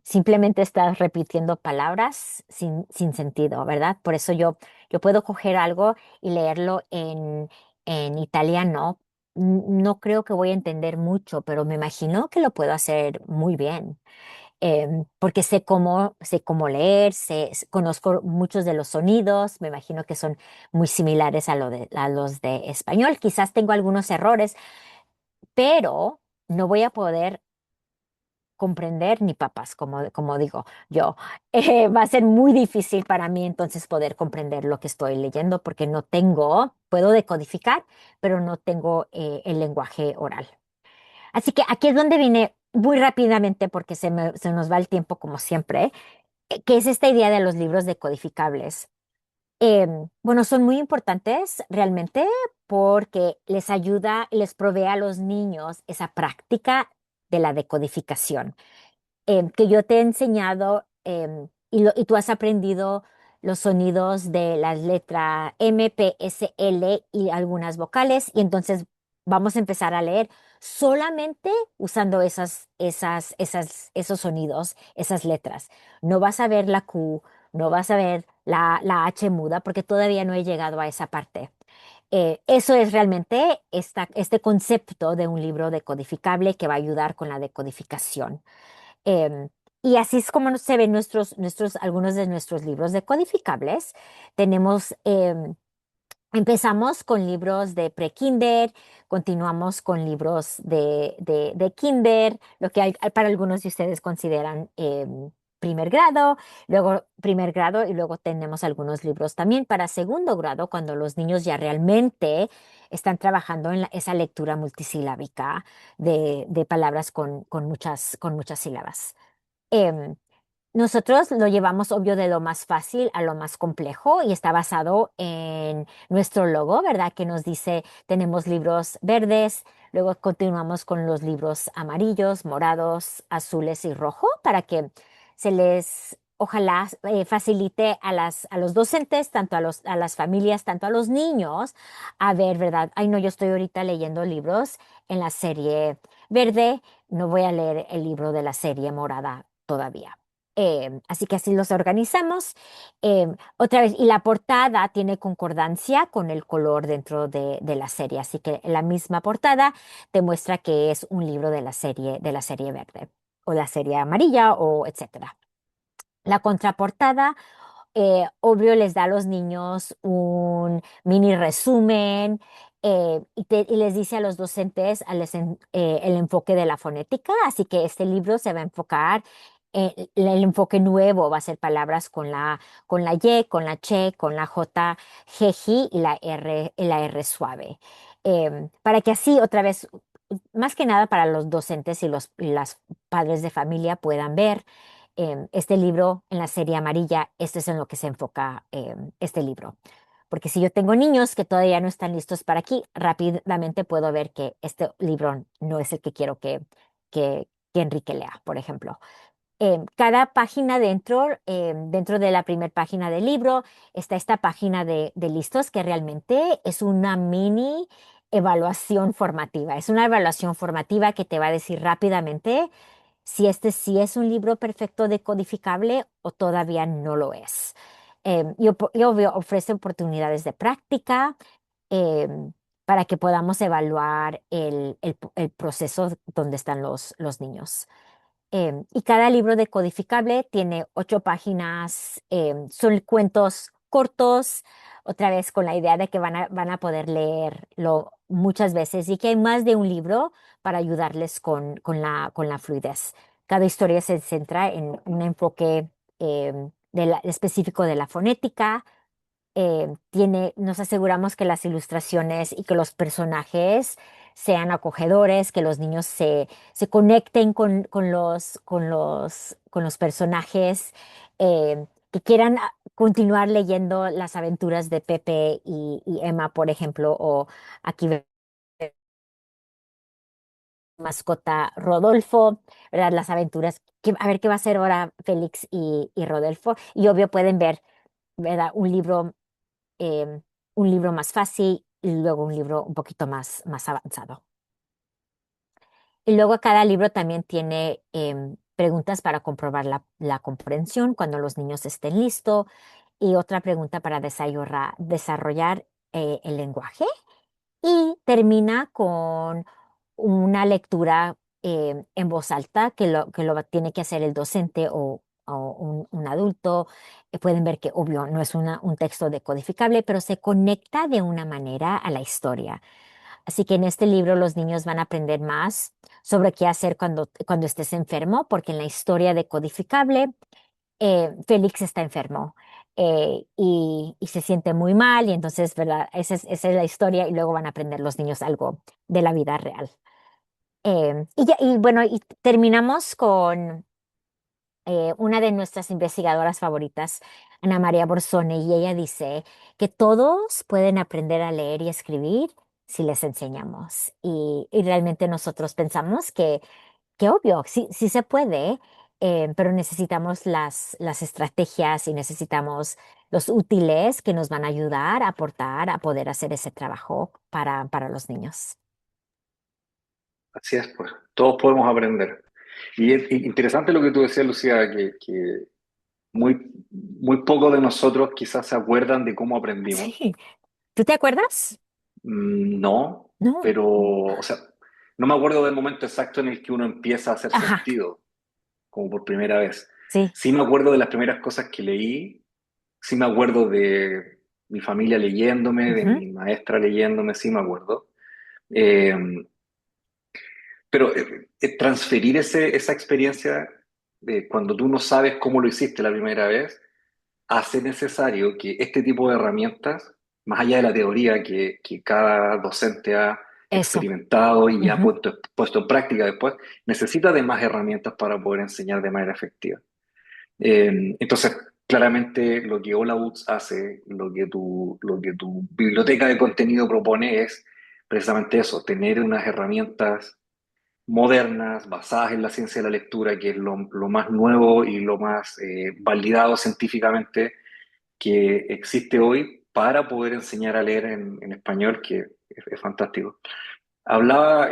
simplemente estás repitiendo palabras sin sentido, ¿verdad? Por eso yo puedo coger algo y leerlo en italiano. No creo que voy a entender mucho, pero me imagino que lo puedo hacer muy bien, porque sé cómo leer, conozco muchos de los sonidos, me imagino que son muy similares a los de español. Quizás tengo algunos errores, pero no voy a poder comprender ni papas, como digo yo. Va a ser muy difícil para mí entonces poder comprender lo que estoy leyendo porque puedo decodificar, pero no tengo el lenguaje oral. Así que aquí es donde vine muy rápidamente porque se nos va el tiempo como siempre, que es esta idea de los libros decodificables. Bueno, son muy importantes realmente porque les ayuda, les provee a los niños esa práctica de la decodificación que yo te he enseñado. y tú has aprendido los sonidos de las letras M, P, S, L y algunas vocales, y entonces vamos a empezar a leer solamente usando esos sonidos, esas letras. No vas a ver la Q, no vas a ver la H muda, porque todavía no he llegado a esa parte. Eso es realmente este concepto de un libro decodificable que va a ayudar con la decodificación. Em, y así es como se ven algunos de nuestros libros decodificables. Tenemos, empezamos con libros de pre-kinder, continuamos con libros de kinder, lo que para algunos de ustedes consideran primer grado, luego primer grado y luego tenemos algunos libros también para segundo grado, cuando los niños ya realmente están trabajando en esa lectura multisilábica de palabras con muchas sílabas. Em, Nosotros lo llevamos obvio de lo más fácil a lo más complejo y está basado en nuestro logo, ¿verdad? Que nos dice, tenemos libros verdes, luego continuamos con los libros amarillos, morados, azules y rojo para que se les, ojalá, facilite a los docentes, tanto a las familias, tanto a los niños, a ver, ¿verdad? Ay, no, yo estoy ahorita leyendo libros en la serie verde, no voy a leer el libro de la serie morada todavía. Así que así los organizamos. Otra vez, y la portada tiene concordancia con el color dentro de la serie, así que la misma portada te muestra que es un libro de la serie verde o la serie amarilla o etcétera. La contraportada obvio les da a los niños un mini resumen y les dice a los docentes el enfoque de la fonética, así que este libro se va a enfocar, el enfoque nuevo va a ser palabras con la Y, con la Ch, con la J, Jeji y la R suave. Para que así otra vez, más que nada para los docentes y las padres de familia puedan ver este libro en la serie amarilla, esto es en lo que se enfoca este libro. Porque si yo tengo niños que todavía no están listos para aquí, rápidamente puedo ver que este libro no es el que quiero que Enrique lea, por ejemplo. Cada página dentro de la primera página del libro, está esta página de listos que realmente es una mini evaluación formativa. Es una evaluación formativa que te va a decir rápidamente si este sí es un libro perfecto decodificable o todavía no lo es. Ofrece oportunidades de práctica em, para que podamos evaluar el proceso donde están los niños. Y cada libro decodificable tiene 8 páginas, son cuentos cortos, otra vez con la idea de que van a poder leerlo muchas veces y que hay más de un libro para ayudarles con la fluidez. Cada historia se centra en un enfoque específico de la fonética, nos aseguramos que las ilustraciones y que los personajes sean acogedores, que los niños se conecten con los personajes, que quieran continuar leyendo las aventuras de Pepe y Emma, por ejemplo, o aquí mascota Rodolfo, ¿verdad? Las aventuras, a ver qué va a hacer ahora Félix y Rodolfo. Y obvio pueden ver, ¿verdad? Eh, un libro más fácil y luego un libro un poquito más avanzado. Y luego cada libro también tiene preguntas para comprobar la comprensión cuando los niños estén listos y otra pregunta para desarrollar el lenguaje. Y termina con una lectura en voz alta que tiene que hacer el docente o un adulto. Pueden ver que, obvio, no es un texto decodificable, pero se conecta de una manera a la historia. Así que en este libro los niños van a aprender más sobre qué hacer cuando estés enfermo, porque en la historia decodificable Félix está enfermo y se siente muy mal y entonces, ¿verdad? Esa es la historia y luego van a aprender los niños algo de la vida real. Y bueno, y terminamos con una de nuestras investigadoras favoritas, Ana María Borzone, y ella dice que todos pueden aprender a leer y escribir si les enseñamos. Y realmente nosotros pensamos que obvio, sí, sí se puede. pero necesitamos las estrategias y necesitamos los útiles que nos van a ayudar a aportar a poder hacer ese trabajo para los niños. Así es, pues, todos podemos aprender. Y es interesante lo que tú decías, Lucía, que muy poco de nosotros quizás se acuerdan de cómo aprendimos. Sí. ¿Tú te acuerdas? No, No. pero, o sea, no me acuerdo del momento exacto en el que uno empieza a hacer Ajá, sentido, como por primera vez. sí. Sí me acuerdo de las primeras cosas que leí, sí me acuerdo de mi familia leyéndome, de Ujú. mi maestra leyéndome, sí me acuerdo. Eh, pero transferir esa experiencia de cuando tú no sabes cómo lo hiciste la primera vez, hace necesario que este tipo de herramientas, más allá de la teoría que cada docente ha Eso. experimentado y ha Ujú. puesto en práctica después, necesita de más herramientas para poder enseñar de manera efectiva. Entonces, claramente lo que Hola Books hace, lo que tu biblioteca de contenido propone es precisamente eso, tener unas herramientas modernas, basadas en la ciencia de la lectura, que es lo más nuevo y lo más validado científicamente que existe hoy para poder enseñar a leer en español, que es fantástico. Hablaba,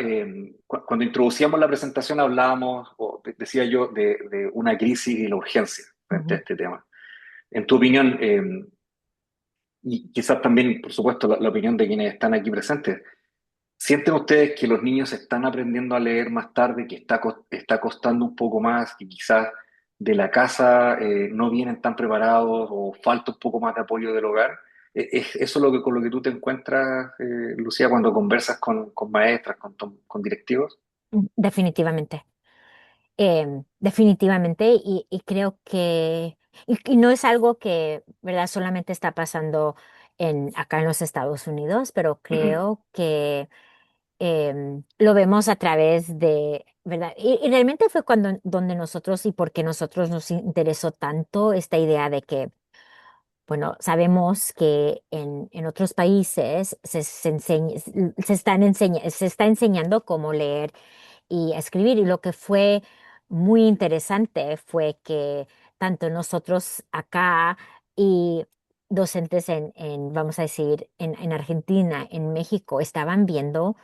cuando introducíamos la presentación hablábamos, o decía yo, de una crisis y la urgencia frente a Ujú. este tema. En tu opinión, y quizás también, por supuesto, la opinión de quienes están aquí presentes, ¿sienten ustedes que los niños están aprendiendo a leer más tarde, que está costando un poco más, que quizás de la casa no vienen tan preparados o falta un poco más de apoyo del hogar? ¿Es eso con lo que tú te encuentras, Lucía, cuando conversas con maestras, con directivos? Definitivamente. Definitivamente. Y creo que, y no es algo que, ¿verdad? Solamente está pasando acá en los Estados Unidos, pero Ujú, creo que lo vemos a través de, ¿verdad? Y realmente fue donde nosotros y porque nosotros nos interesó tanto esta idea de que, bueno, sabemos que en otros países se está enseñando cómo leer y escribir. Y lo que fue muy interesante fue que tanto nosotros acá y docentes vamos a decir, en Argentina, en México, estaban viendo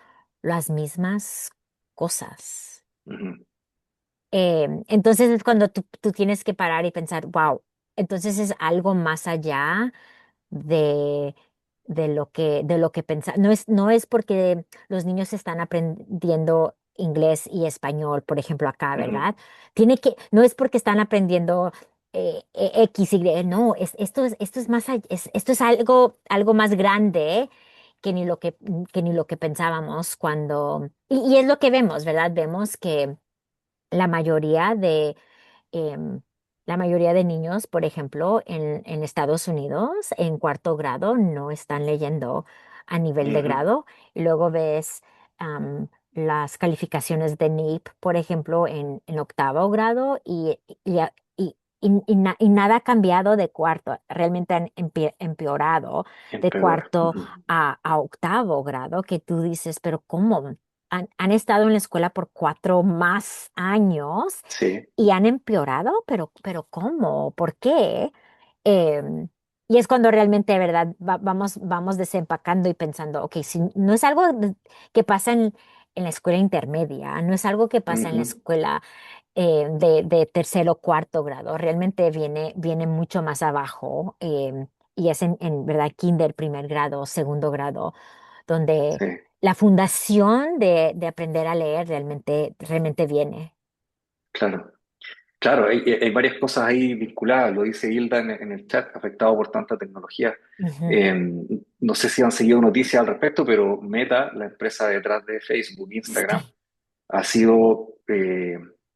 las mismas cosas. ujú, Entonces es cuando tú tienes que parar y pensar, wow, entonces es algo más allá de, de lo que pensar. No es porque los niños están aprendiendo inglés y español, por ejemplo, acá, ujú, ¿verdad? No es porque están aprendiendo X, Y, no, esto es esto es algo más grande que ni que ni lo que pensábamos y es lo que vemos, ¿verdad? Vemos que la mayoría em, la mayoría de niños, por ejemplo, en Estados Unidos, en cuarto grado, no están leyendo a nivel de ujú. grado. Y luego ves las calificaciones de NAEP, por ejemplo, en octavo grado y nada ha cambiado de cuarto. Realmente han empeorado de Empeora. cuarto Ujú. a octavo grado, que tú dices, pero ¿cómo? Han estado en la escuela por 4 más años Sí. y han empeorado, pero ¿cómo? ¿Por qué? Em, y es cuando realmente, de verdad, vamos desempacando y pensando, ok, si no es algo que pasa en la escuela intermedia, no es algo que pasa en la Ujú. escuela de tercero o cuarto grado, realmente viene mucho más abajo, y es ¿verdad? Kinder, primer grado, segundo grado, donde Sí, la fundación de aprender a leer realmente viene. claro. Claro, hay varias cosas ahí vinculadas, lo dice Hilda en el chat, afectado por tanta tecnología. Ujú. Eh, no sé si han seguido noticias al respecto, pero Meta, la empresa detrás de Facebook, Instagram, Sí. ha sido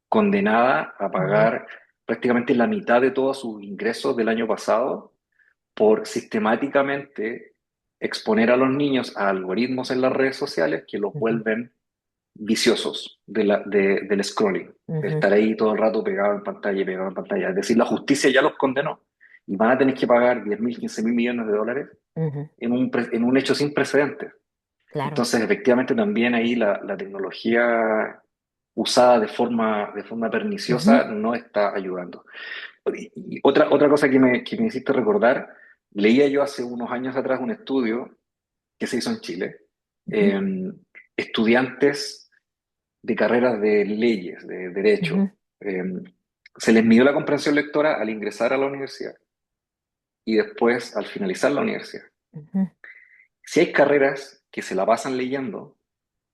condenada a Ujú, pagar prácticamente la mitad de todos sus ingresos del año pasado por sistemáticamente exponer a los niños a algoritmos en las redes sociales que los ujú, vuelven viciosos del scrolling, de ujú, estar ahí todo el rato pegado en pantalla y pegado en pantalla. Es decir, la justicia ya los condenó y van a tener que pagar 10.000, 15.000 millones de dólares ujú. en un hecho sin precedentes. Claro. Entonces, efectivamente, también ahí la tecnología usada de forma ujú, perniciosa no está ayudando. Y otra cosa que me hiciste recordar, leía yo hace unos años atrás un estudio que se hizo en Chile, ujú, eh, estudiantes de carreras de leyes, de ujú, derecho, se les midió la comprensión lectora al ingresar a la universidad y después al finalizar la universidad. ujú, Si hay carreras que se la pasan leyendo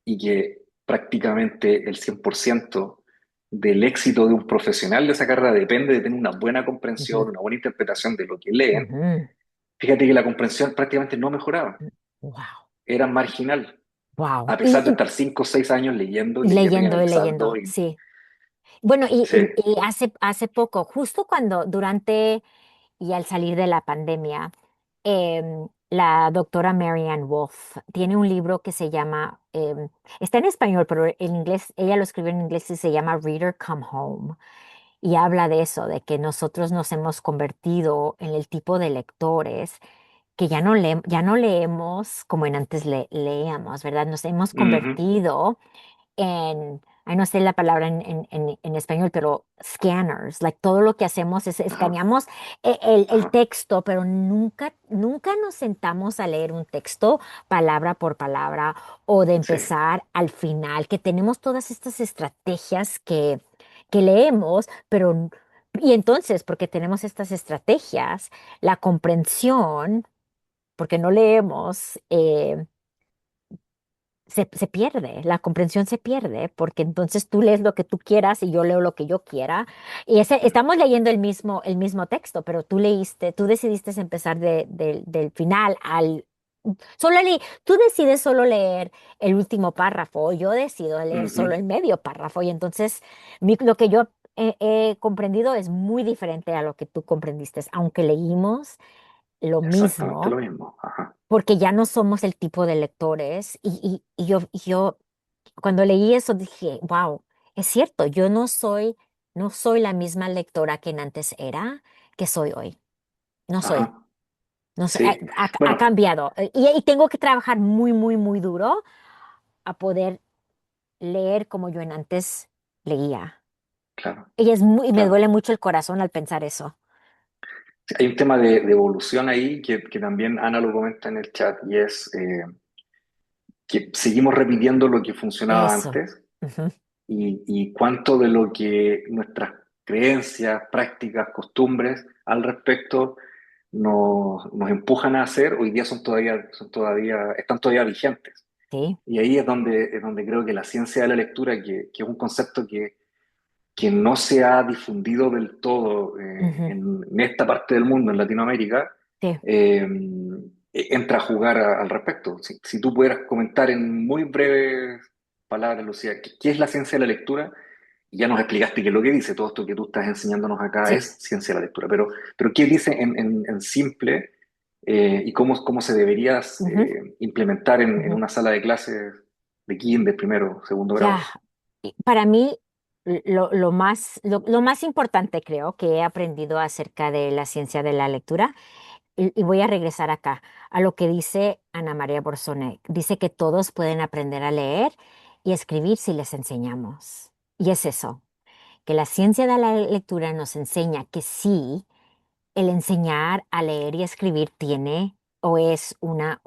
y que prácticamente el 100% del éxito de un profesional de esa carrera depende de tener una buena ujú, comprensión, una buena interpretación de lo que leen, ujú. fíjate que la comprensión prácticamente no mejoraba, Wow, era marginal, wow. a pesar de estar 5 o 6 años leyendo Y y leyendo y analizando. leyendo, sí. Bueno, Sí, y hace poco, justo cuando, durante y al salir de la pandemia, la doctora Marianne Wolf tiene un libro que se llama, está en español, pero en inglés, ella lo escribió en inglés y se llama Reader Come Home. Y habla de eso, de que nosotros nos hemos convertido en el tipo de lectores que ya no leemos como en antes leíamos, ¿verdad? Nos hemos ujú, convertido ay, no sé la palabra en español, pero scanners, like todo lo que hacemos es ajá, escaneamos el ajá, texto, pero nunca nos sentamos a leer un texto palabra por palabra o de sí, empezar al final, que tenemos todas estas estrategias que leemos, pero, y entonces, porque tenemos estas estrategias, la comprensión, porque no leemos, se pierde, la comprensión se pierde, porque entonces tú lees lo que tú quieras y yo leo lo que yo quiera. Y estamos leyendo el mismo texto, pero tú decidiste empezar del final al... tú decides solo leer el último párrafo, yo decido leer ujú, solo el medio párrafo, y entonces lo que yo he comprendido es muy diferente a lo que tú comprendiste, aunque leímos lo exactamente lo mismo mismo, ajá, porque ya no somos el tipo de lectores. Y yo cuando leí eso dije, wow, es cierto, yo no soy la misma lectora que en antes era, que soy hoy. No soy. ajá, No sé, sí, ha bueno, cambiado. Y tengo que trabajar muy, muy, muy duro a poder leer como yo en antes leía. claro, Y me claro. duele mucho el corazón al pensar eso. Sí, hay un tema de evolución ahí que también Ana lo comenta en el chat y es que seguimos repitiendo lo que funcionaba Eso. antes Ujú. y cuánto de lo que nuestras creencias, prácticas, costumbres al respecto nos empujan a hacer, hoy día están todavía vigentes. Sí. Y ahí es donde creo que la ciencia de la lectura, que es un concepto que no se ha difundido del todo Ujú. en esta parte del mundo, en Latinoamérica, Sí. eh, entra a jugar al respecto. Si tú pudieras comentar en muy breves palabras, Lucía, ¿qué es la ciencia de la lectura? Y ya nos explicaste qué es lo que dice, todo esto que tú estás enseñándonos acá Sí. es ciencia de la lectura, pero ¿qué dice en simple y cómo se debería Ujú, implementar en ujú. una sala de clases de kinder, primero, segundo Ya, grado? para mí, lo más importante creo que he aprendido acerca de la ciencia de la lectura, y voy a regresar acá a lo que dice Ana María Borzone. Dice que todos pueden aprender a leer y escribir si les enseñamos. Y es eso, que la ciencia de la lectura nos enseña que sí, el enseñar a leer y escribir tiene o es una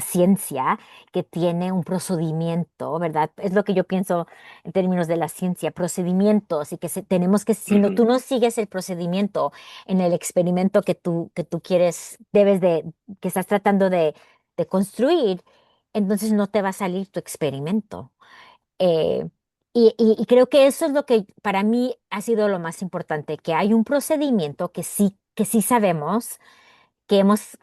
ciencia que tiene un procedimiento, ¿verdad? Es lo que yo pienso en términos de la ciencia, procedimientos, y que tenemos que, si no, tú Ujú, no sigues el procedimiento en el experimento que tú quieres, que estás tratando de construir, entonces no te va a salir tu experimento. Eh, y creo que eso es lo que para mí ha sido lo más importante, que hay un procedimiento que sí sabemos, que hemos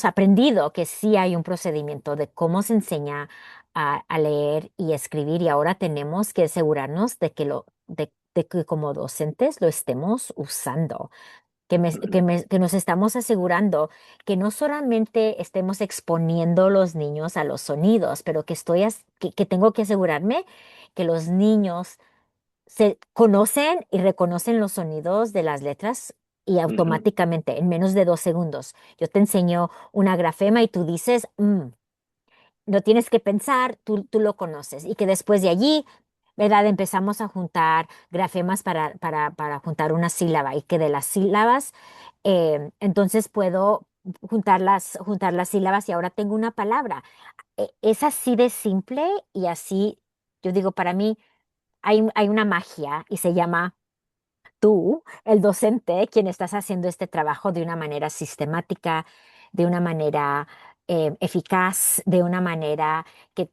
aprendido, que sí hay un procedimiento de cómo se enseña a leer y escribir, y ahora tenemos que asegurarnos de que como docentes lo estemos usando, ujú, que nos estamos asegurando que no solamente estemos exponiendo los niños a los sonidos, pero que tengo que asegurarme que los niños se conocen y reconocen los sonidos de las letras, y ujú. automáticamente, en menos de 2 segundos, yo te enseño una grafema y tú dices, "Mm", no tienes que pensar, tú lo conoces y que después de allí, ¿verdad? Empezamos a juntar grafemas para juntar una sílaba y que de las sílabas, entonces puedo juntar las sílabas y ahora tengo una palabra. Es así de simple y así, yo digo, para mí hay una magia y se llama tú, el docente, quien estás haciendo este trabajo de una manera sistemática, de una manera eficaz, de una manera que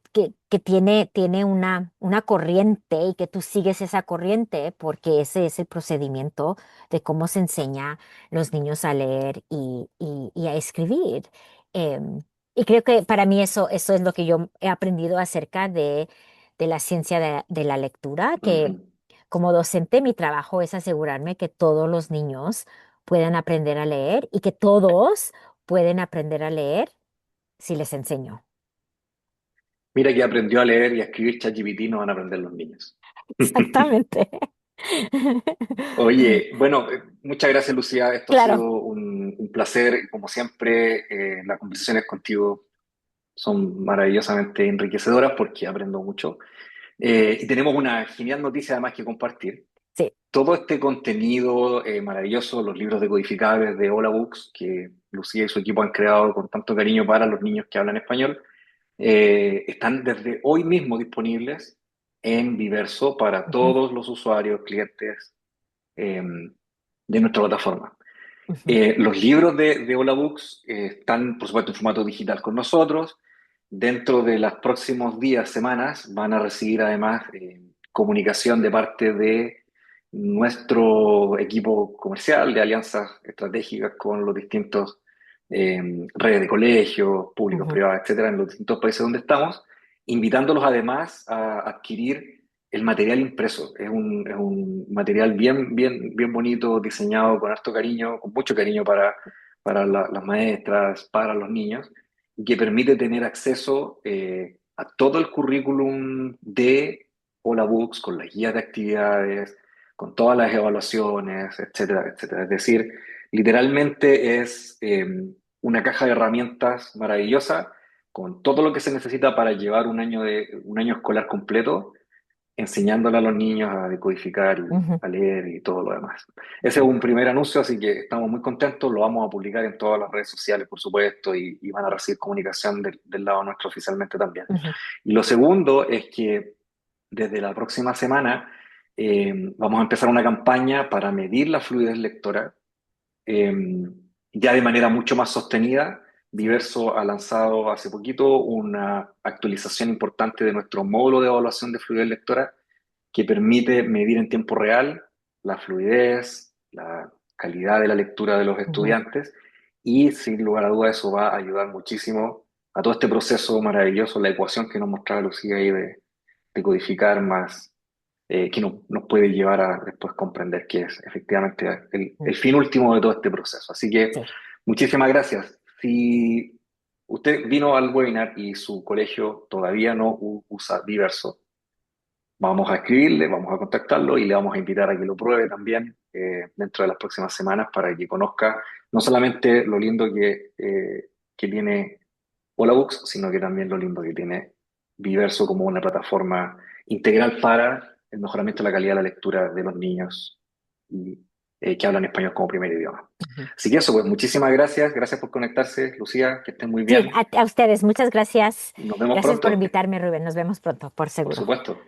tiene una corriente y que tú sigues esa corriente porque ese es el procedimiento de cómo se enseña a los niños a leer y a escribir. Em, y creo que para mí eso es lo que yo he aprendido acerca de la ciencia de la lectura, que Ujú. como docente, mi trabajo es asegurarme que todos los niños puedan aprender a leer y que todos pueden aprender a leer si les enseño. Mira que aprendió a leer y a escribir ChatGPT, no van a aprender los niños. Exactamente. Oye, bueno, muchas gracias, Lucía. Esto ha sido Claro, un placer. Como siempre, las conversaciones contigo son maravillosamente enriquecedoras porque aprendo mucho. Y tenemos una genial noticia además que compartir. sí. Todo este contenido maravilloso, los libros decodificables de Hola Books, que Lucía y su equipo han creado con tanto cariño para los niños que hablan español, están desde hoy mismo disponibles en Viverso para Ujú, todos los usuarios, clientes de nuestra plataforma. ujú, Los libros de Hola Books están, por supuesto, en formato digital con nosotros. Dentro de los próximos días, semanas, van a recibir además comunicación de parte de nuestro equipo comercial de alianzas estratégicas con los distintos redes de colegios, públicos, ujú, privados, etcétera, en los distintos países donde estamos, invitándolos además a adquirir el material impreso. Es un material bien bonito, diseñado con harto cariño, con mucho cariño para las maestras, para los niños, y que permite tener acceso a todo el currículum de Hola Books, con las guías de actividades, con todas las evaluaciones, etcétera, etcétera. Es decir, literalmente es una caja de herramientas maravillosa con todo lo que se necesita para llevar un año escolar completo, enseñándole a los niños a decodificar y ujú, a leer y todo lo demás. Ese es un primer anuncio, así que estamos muy contentos. Lo vamos a publicar en todas las redes sociales, por supuesto, y van a recibir comunicación del lado nuestro oficialmente también. ujú, Y lo segundo es que desde la próxima semana vamos a empezar una campaña para medir la fluidez lectora eh, ya de manera mucho más sostenida. sí, Diverso ha lanzado hace poquito una actualización importante de nuestro módulo de evaluación de fluidez lectora que permite medir en tiempo real la fluidez, la calidad de la lectura de los ujú, estudiantes y sin lugar a dudas eso va a ayudar muchísimo a todo este proceso maravilloso, la ecuación que nos mostraba Lucía ahí de codificar más que nos puede llevar a después comprender qué es efectivamente ujú, el fin último de todo este proceso. Así que sí. muchísimas gracias. Si usted vino al webinar y su colegio todavía no usa Diverso, vamos a escribirle, vamos a contactarlo y le vamos a invitar a que lo pruebe también dentro de las próximas semanas para que conozca no solamente lo lindo que tiene Hola sino que también lo lindo que tiene Viverso como una plataforma integral para el mejoramiento de la calidad de la lectura de los niños y, que hablan español como primer idioma. Ujú. Así que eso, pues muchísimas gracias, gracias por conectarse, Lucía, que estén muy Sí, bien. a ustedes, muchas gracias. Nos vemos Gracias por pronto, invitarme, Rubén. Nos vemos pronto, por por seguro. supuesto.